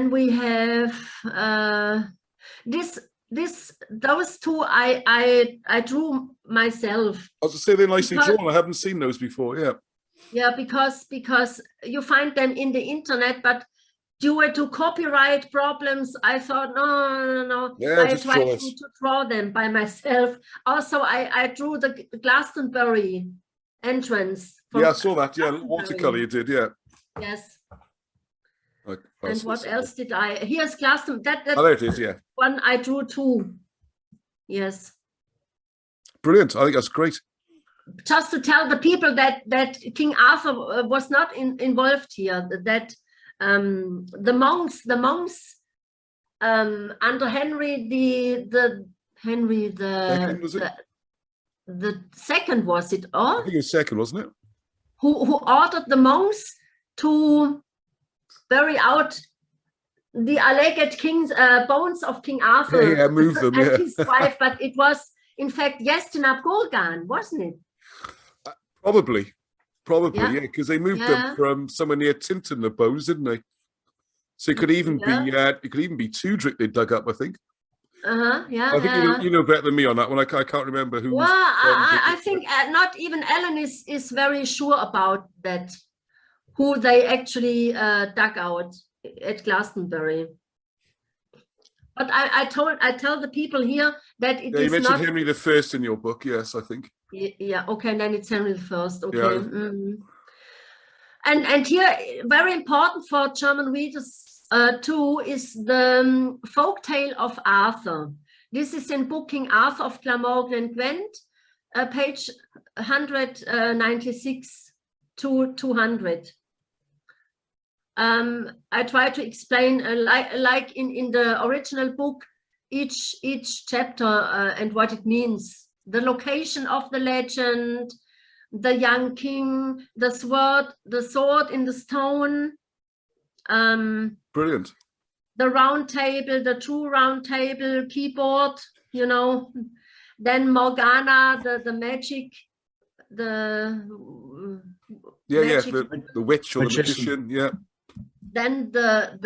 we have those two I drew myself. I was to say they're nicely drawn. I haven't seen those before. Yeah. Yeah, because you find them in the internet, but due to copyright problems, I thought no. Yeah, I tried to draw them by myself. Also, I drew the Glastonbury entrance. Yeah, I saw that. Yeah, watercolor you did. Yeah. Yes. And what else did I? Here's Glastonbury. Oh, there it is. Yeah. One I drew too. Yes. Brilliant. I think that's great. Just to tell the people that King Arthur was not involved here. That the monks under Henry the second, was it? I think it was second, wasn't it? Who ordered the monks to bury out the alleged bones of King Arthur. Yeah, move them. And his wife, but it was in fact Yestina Gorgan, wasn't it? Probably, yeah, because they moved them from somewhere near Tinton, the bones, didn't they? So it could even be Tudrick they dug up, I think. Yeah. I think you know better than me on that one. I can't remember who. Well, I think not even Ellen is very sure about that. Who they actually dug out at Glastonbury. But I tell the people here that it is not. You mentioned Henry the First in your book, yes, I think. Yeah. Okay, and then it's Henry the First. Okay. And here, very important for German readers too, is the folk tale of Arthur. This is in book King Arthur of Glamorgan and Gwent, page 196 to 200. I try to explain, like in the original book, each chapter and what it means, the location of the legend, the young king, the sword in the stone. Brilliant. The round table, the true round table, keyboard, you know. Then Morgana, the magic, the magic. The witch or the magician, yeah. Then the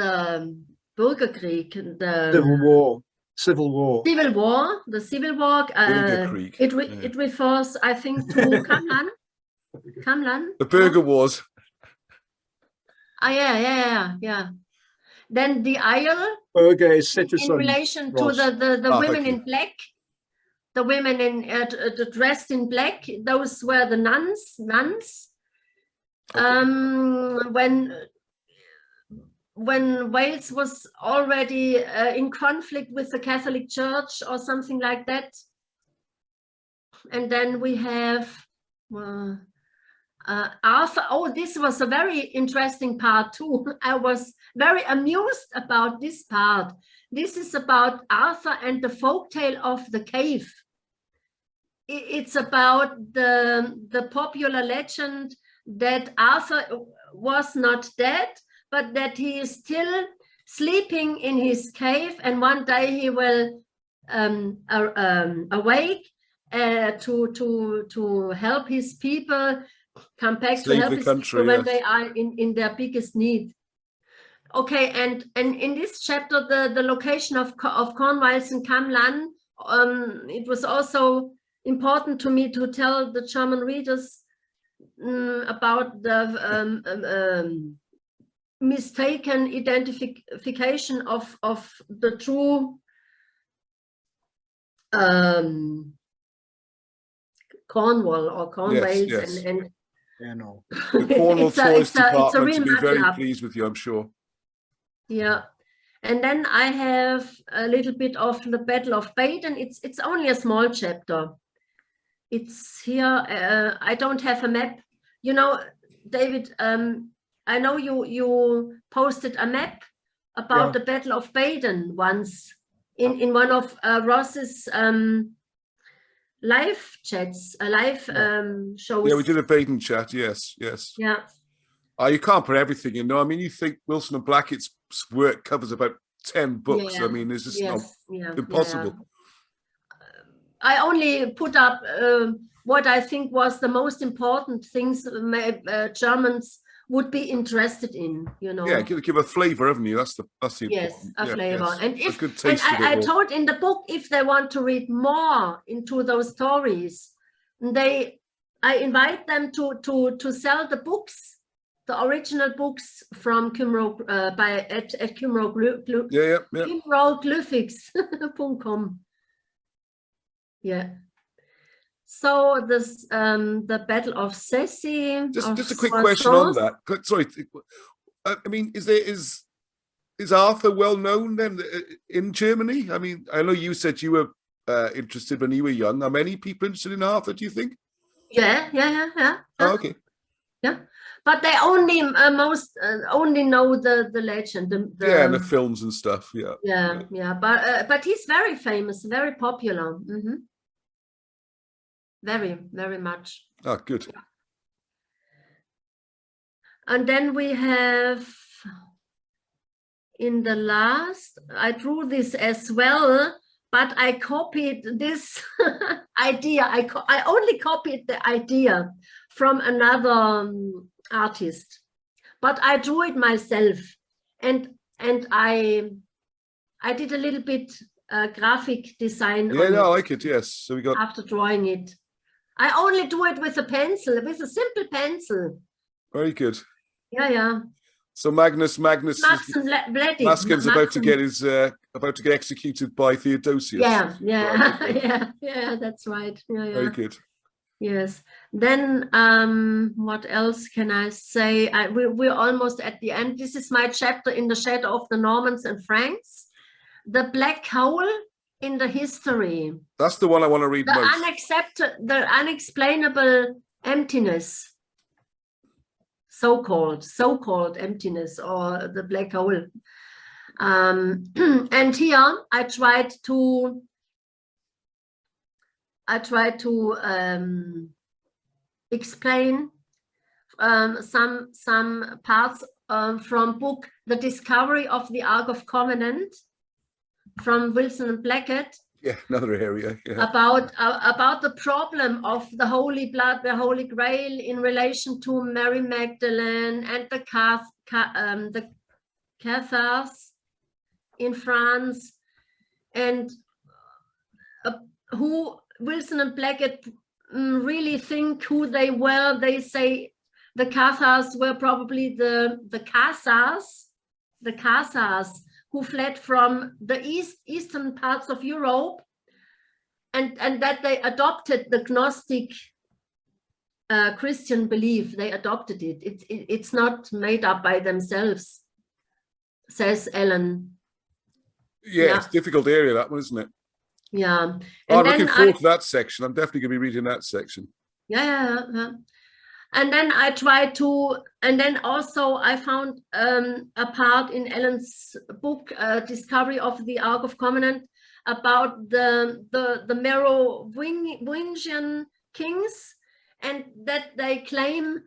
Bürgerkrieg, the Civil War. The Civil War. It refers, I think, to Kamlan. The Burger Wars. Yeah. Then the Isle. Burger is citizen. In relation to the women in black. The women in dressed in black. Those were the nuns. Okay. When Wales was already in conflict with the Catholic Church or something like that. And then we have Arthur. Oh, this was a very interesting part too. I was very amused about this part. This is about Arthur and the folktale of the cave. It's about the popular legend that Arthur was not dead, but that he is still sleeping in his cave, and one day he will awake to help his people come back, to help his people when they are in their biggest need. Okay, and in this chapter, the location of Cornwallis and Camlan, it was also important to me to tell the German readers about the mistaken identification of the true Cornwall or Cornwallis. Yes. And yeah, no. The Cornwall Tourist Department to be very pleased with you, I'm sure. Yeah. And then I have a little bit of the Battle of Baden. It's only a small chapter. It's here. I don't have a map. You know, David, I know you posted a map about the Battle of Baden once in one of Ross's live chats, shows. Yeah, we did a Baden chat. Yes. Yeah. You can't put everything in. No, I mean, you think Wilson and Blackett's work covers about 10 books. Yeah. I mean, it's just impossible. Yeah. I only put up what I think was the most important things Germans would be interested in, you know. Yeah, give a flavor, haven't you? That's the yes, a flavor. Yes. And if good taste I told in the book, if they want to read more into those stories, I invite them to sell the books, the original books from Cymro at Cymroglyphics.com. Yeah. So this the Battle of Sessi. Just a quick question on that. Sorry, I mean, is Arthur well known then in Germany? I mean, I know you said you were interested when you were young. Are many people interested in Arthur, do you think? Yeah. Oh, okay. Yeah, but they only only know the legend. And the films and stuff. Yeah. But he's very famous, very popular. Mm-hmm. Very, very much. Oh, good. And then we have in the last, I drew this as well, but I copied this idea. I only copied the idea from another artist, but I drew it myself, and I did a little bit graphic design. Yeah, no, I like it. Yes, so we got after drawing it. I only do it with a pencil, with a simple pencil. Very good. Yeah. So Masken's about to get executed by Theodosius. Yeah, that's right. Yeah. Very good. Yes. Then what else can I say? We're almost at the end. This is my chapter in the shadow of the Normans and Franks. The black hole in the history. That's the one I want to read most. The unexplainable emptiness. So-called emptiness, or the black hole. And here I tried to explain some parts from book The Discovery of the Ark of Covenant from Wilson and Blackett. Yeah, another area. Yeah. About the problem of the Holy Blood, the Holy Grail, in relation to Mary Magdalene and the Cathars in France, and who Wilson and Blackett really think who they were. They say the Cathars were probably the Khazars who fled from the eastern parts of Europe, and that they adopted the Gnostic Christian belief. They adopted it. It's not made up by themselves, says Ellen. Yeah, it's a difficult area, that one, isn't it? Yeah. I'm looking forward to that section. I'm definitely going to be reading that section. Yeah. And then I tried to, and then also I found a part in Ellen's book, Discovery of the Ark of Covenant, about the Merovingian kings, and that they claim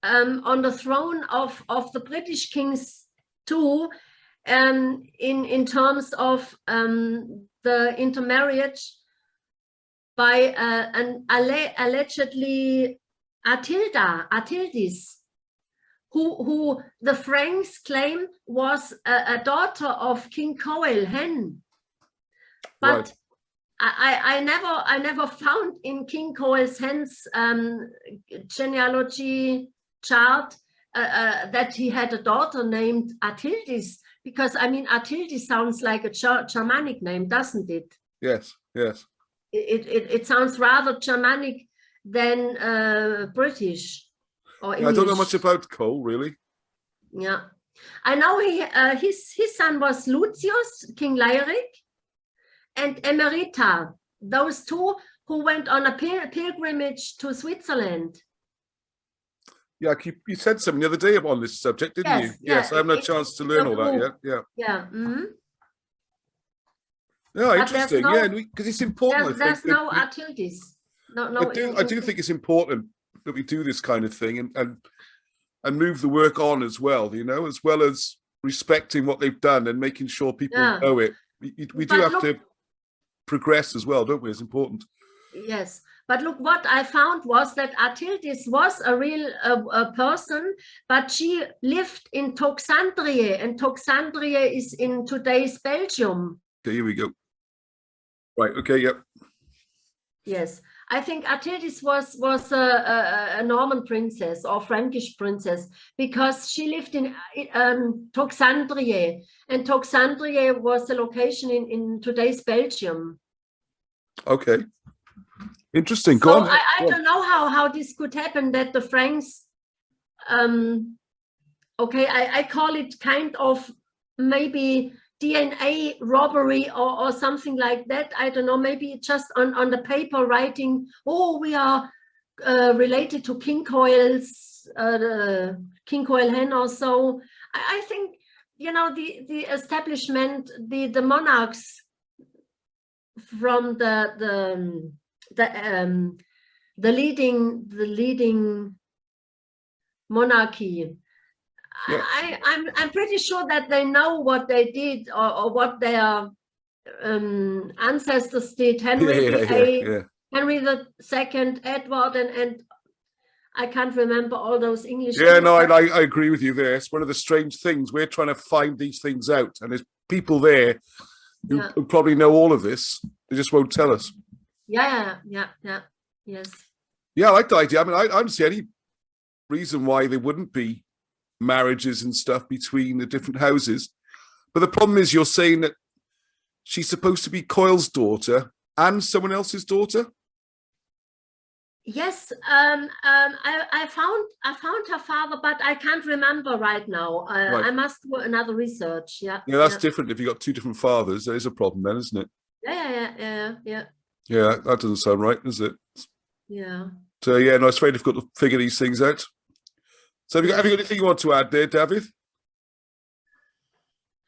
on the throne of the British kings too, in terms of the intermarriage by an allegedly Athildis, who the Franks claim was a daughter of King Coel Hen. But right. I never found in King Coel Hen's genealogy chart that he had a daughter named Athildis, because I mean Athildis sounds like a Germanic name, doesn't it? Yes. It sounds rather Germanic than British or English. I don't know much about Cole, really. Yeah, I know his son was Lucius, King Lyric, and Emerita, those two who went on a pilgrimage to Switzerland. Yeah, you said something the other day on this subject, didn't you? Yes, I haven't had a chance to learn all that yet. Yeah. Yeah, interesting. Because it's important. There's no Athildis. I do think it's important that we do this kind of thing and move the work on as well, as well as respecting what they've done and making sure people know it. We do have to progress as well, don't we? It's important. Yes, but look, what I found was that Athildis was a real person, but she lived in Toxandrie, and Toxandrie is in today's Belgium. Okay, here we go. Right. Okay. Yep. Yes, I think Athildis was a Norman princess or Frankish princess, because she lived in Toxandrie, and Toxandrie was a location in today's Belgium. Okay. Interesting. Go on. I don't know how this could happen, that the Franks, I call it kind of maybe DNA robbery or something like that. I don't know, maybe just on the paper writing, oh, we are related to King Coel's, King Coel Hen or so. I think, the establishment, the monarchs from the leading monarchy. Yeah. I'm pretty sure that they know what they did or what their ancestors did. Henry II, Edward, and I can't remember all those English. Yeah, no, I agree with you there. It's one of the strange things. We're trying to find these things out, and there's people there who probably know all of this. They just won't tell us. Yes. Yeah, I like the idea. I mean, I don't see any reason why there wouldn't be marriages and stuff between the different houses. But the problem is, you're saying that she's supposed to be Coel's daughter and someone else's daughter? Yes, I found her father, but I can't remember right now. Right. I must do another research. Yeah. Yeah, that's different. If you've got two different fathers, there is a problem then, isn't it? Yeah. Yeah, that doesn't sound right, does it? Yeah. So yeah, no, it's very difficult to figure these things out. So have you got anything you want to add there, David?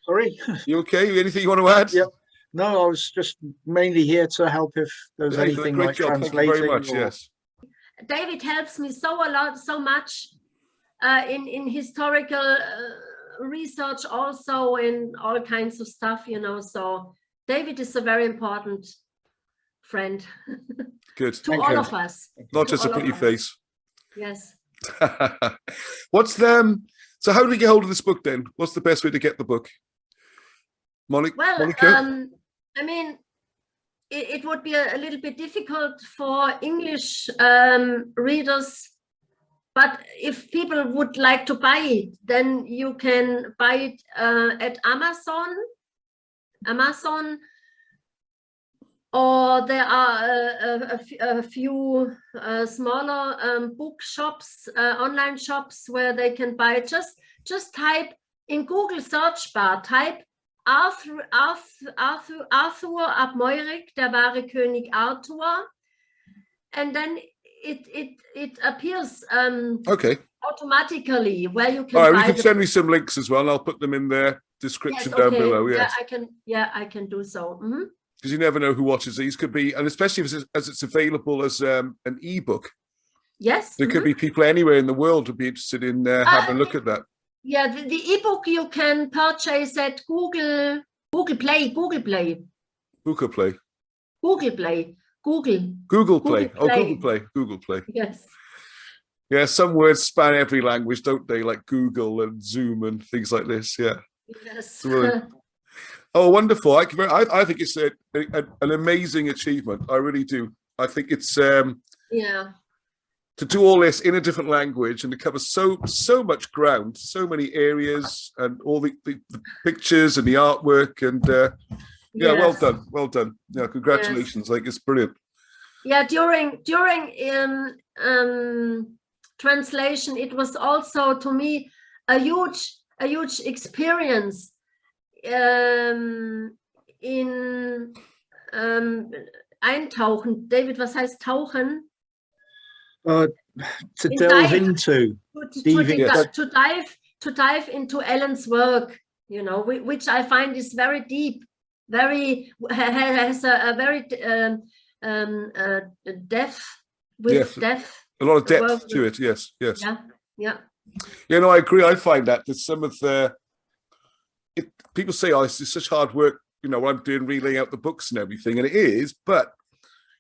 Sorry? You okay? Anything you want to add? Yep. No, I was just mainly here to help if there's anything great like job. translating. Thank you very much. Yes. David helps me so much in historical research, also in all kinds of stuff, you know. So David is a very important friend. Good. To all of us. Not just a pretty face. Yes. What's them? So how do we get hold of this book then? What's the best way to get the book? Monica? Well, I mean, it would be a little bit difficult for English readers, but if people would like to buy it, then you can buy it at Amazon, or there are a few smaller book shops, online shops where they can buy it. Just type in Google search bar, type Arthur ab Meurig, der wahre König Arthur, and then it appears automatically where you can. All right, you can send me some links as well, and I'll put them in the description down below. Yes. I can do so. Because you never know who watches these. Could be, and especially as it's available as an ebook. Yes, there could be people anywhere in the world who'd be interested in having a look at that. Yeah, the ebook you can purchase at Google Play. Google Play. Google Play. Oh, Google Play. Yes. Yeah, some words span every language, don't they? Like Google and Zoom and things like this. Yeah. Yes. Oh, wonderful! I think it's an amazing achievement. I really do. I think it's to do all this in a different language and to cover so much ground, so many areas, and all the pictures and the artwork, and yes. well done. Yeah, congratulations! Yes. Like, it's brilliant. Yeah, during translation, it was also to me a huge experience. In eintauchen. David, was heißt tauchen? To delve into. To dive into Ellen's work, you know, which I find is very deep, has a very depth. A lot of depth to it. Yes. Yeah. Yeah, no, I agree. I find that some of the people say, oh, it's such hard work, you know, what I'm doing, relaying out the books and everything, and it is, but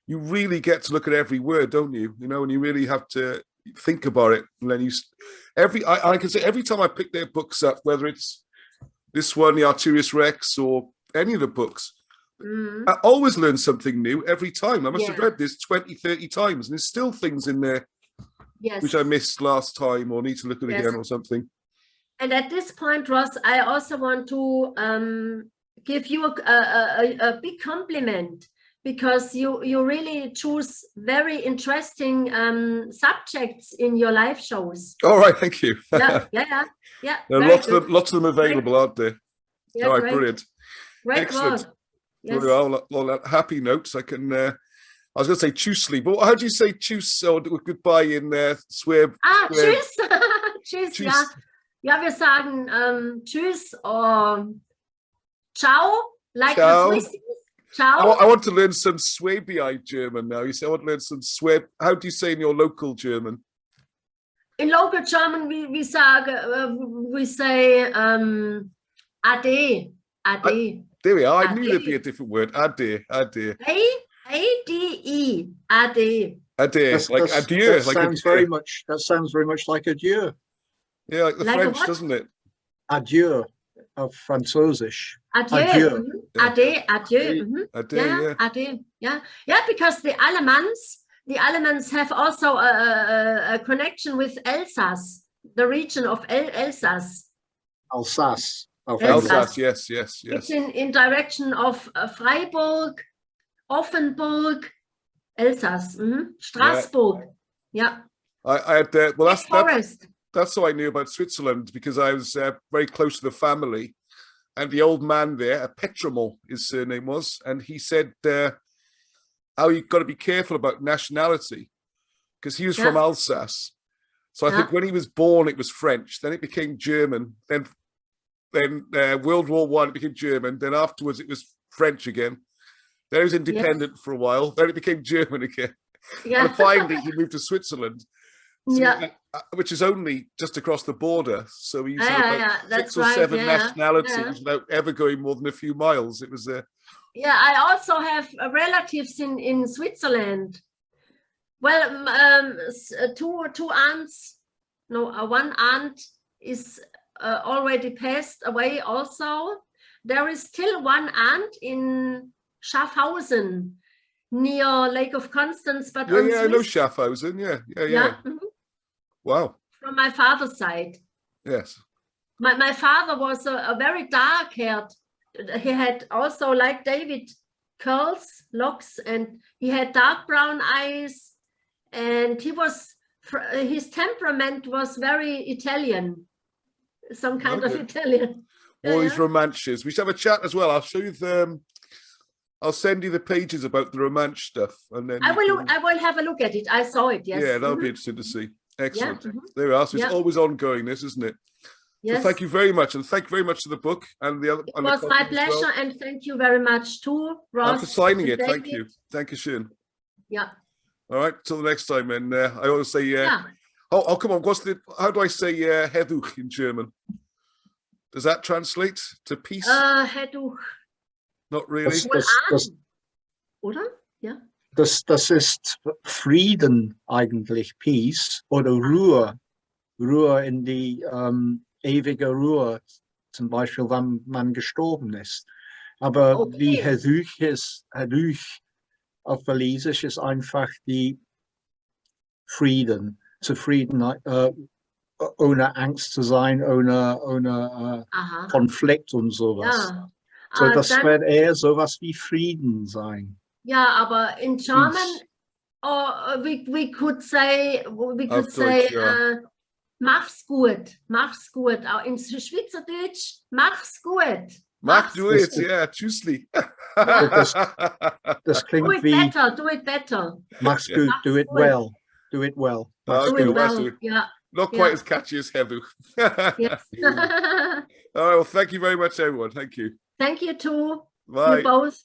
you really get to look at every word, don't you? You know, and you really have to think about it. And then I can say every time I pick their books up, whether it's this one, the Arturius Rex, or any of the books, I always learn something new every time. I must have read this 20, 30 times, and there's still things in there which I missed last time or need to look at again or something. And at this point, Ross, I also want to give you a big compliment, because you really choose very interesting subjects in your live shows. All right, thank you. Yeah. Lots of them available, aren't there? Yeah, all right, brilliant. Great. Excellent. Yes. Well, on happy notes, I can. I was going to say tschüssli, but how do you say tschüss or goodbye in Swab? Tschüss. Tschüss, ja. Ja, wir sagen tschüss or ciao, like ciao. The Swiss. Ciao. I want to learn some Swabian German now. You say I want to learn some Swab. How do you say in your local German? In local German, we say ade. There we are. I knew there'd be a different word. Ade. A-D-E. Ade. Ade, like adieu. That sounds very much like adieu. Yeah, like the French, doesn't it? Adieu of Französisch. Adieu. Ade, adieu. Ade, yeah, because the Alemans have also a connection with Elsass, the region of Elsass. Alsace, yes. It's in direction of Freiburg, Offenburg, Elsass. Strasbourg. Yeah. I had well, Forest. That's how I knew about Switzerland, because I was very close to the family, and the old man there, Petremont, his surname was, and he said how you've got to be careful about nationality, because he was from Alsace. So I think when he was born, it was French. Then it became German. Then World War I, it became German. Then afterwards, it was French again. Then it was independent for a while. Then it became German again. And finally, he moved to Switzerland. So which is only just across the border. So he used about 6 or 7 nationalities without ever going more than a few miles. It was Yeah, I also have relatives in Switzerland. Well, two aunts. No, one aunt is already passed away. Also, there is still one aunt in Schaffhausen, near Lake of Constance. But yeah, I know Schaffhausen. Yeah. Wow. From my father's side. Yes. My father was a very dark-haired. He had also, like David, curls, locks, and he had dark brown eyes. And his temperament was very Italian, some kind of Italian. All these romances. We should have a chat as well. I'll show you I'll send you the pages about the romance stuff, and then I will have a look at it. I saw it. Yes. Yeah, that'll be interesting to see. Excellent. There we are. So it's always ongoing, this, isn't it? Yes. So thank you very much, and thank you very much to the book and the other. It was my pleasure, and thank you very much too, Ross. And for signing it. Thank you. Thank you, schön. Yeah. All right. Till the next time, and I always say, oh, come on. How do I say Hedduch in German? Does that translate to peace? Hedduch. Not really. Oder? Ja. Das ist Frieden eigentlich, Peace, oder Ruhe. Ruhe in die ewige Ruhe, zum Beispiel, wenn man gestorben ist. Aber wie Hedduch auf Walisisch ist einfach die Frieden, Zufriedenheit, ohne Angst zu sein, ohne Konflikt und sowas. Ja. So, das wird eher sowas wie Frieden sein. Ja, aber in German, we could say, mach's gut, mach's gut. Auch in Schweizerdeutsch, mach's gut. Mach du es, ja, tschüssli. Das klingt do it better. Mach's gut, do it well. Do it well. Okay, well. Yeah. Not quite as catchy as Hedduch. Yes. All right, well, thank you very much, everyone. Thank you. Thank you too. Bye. You both.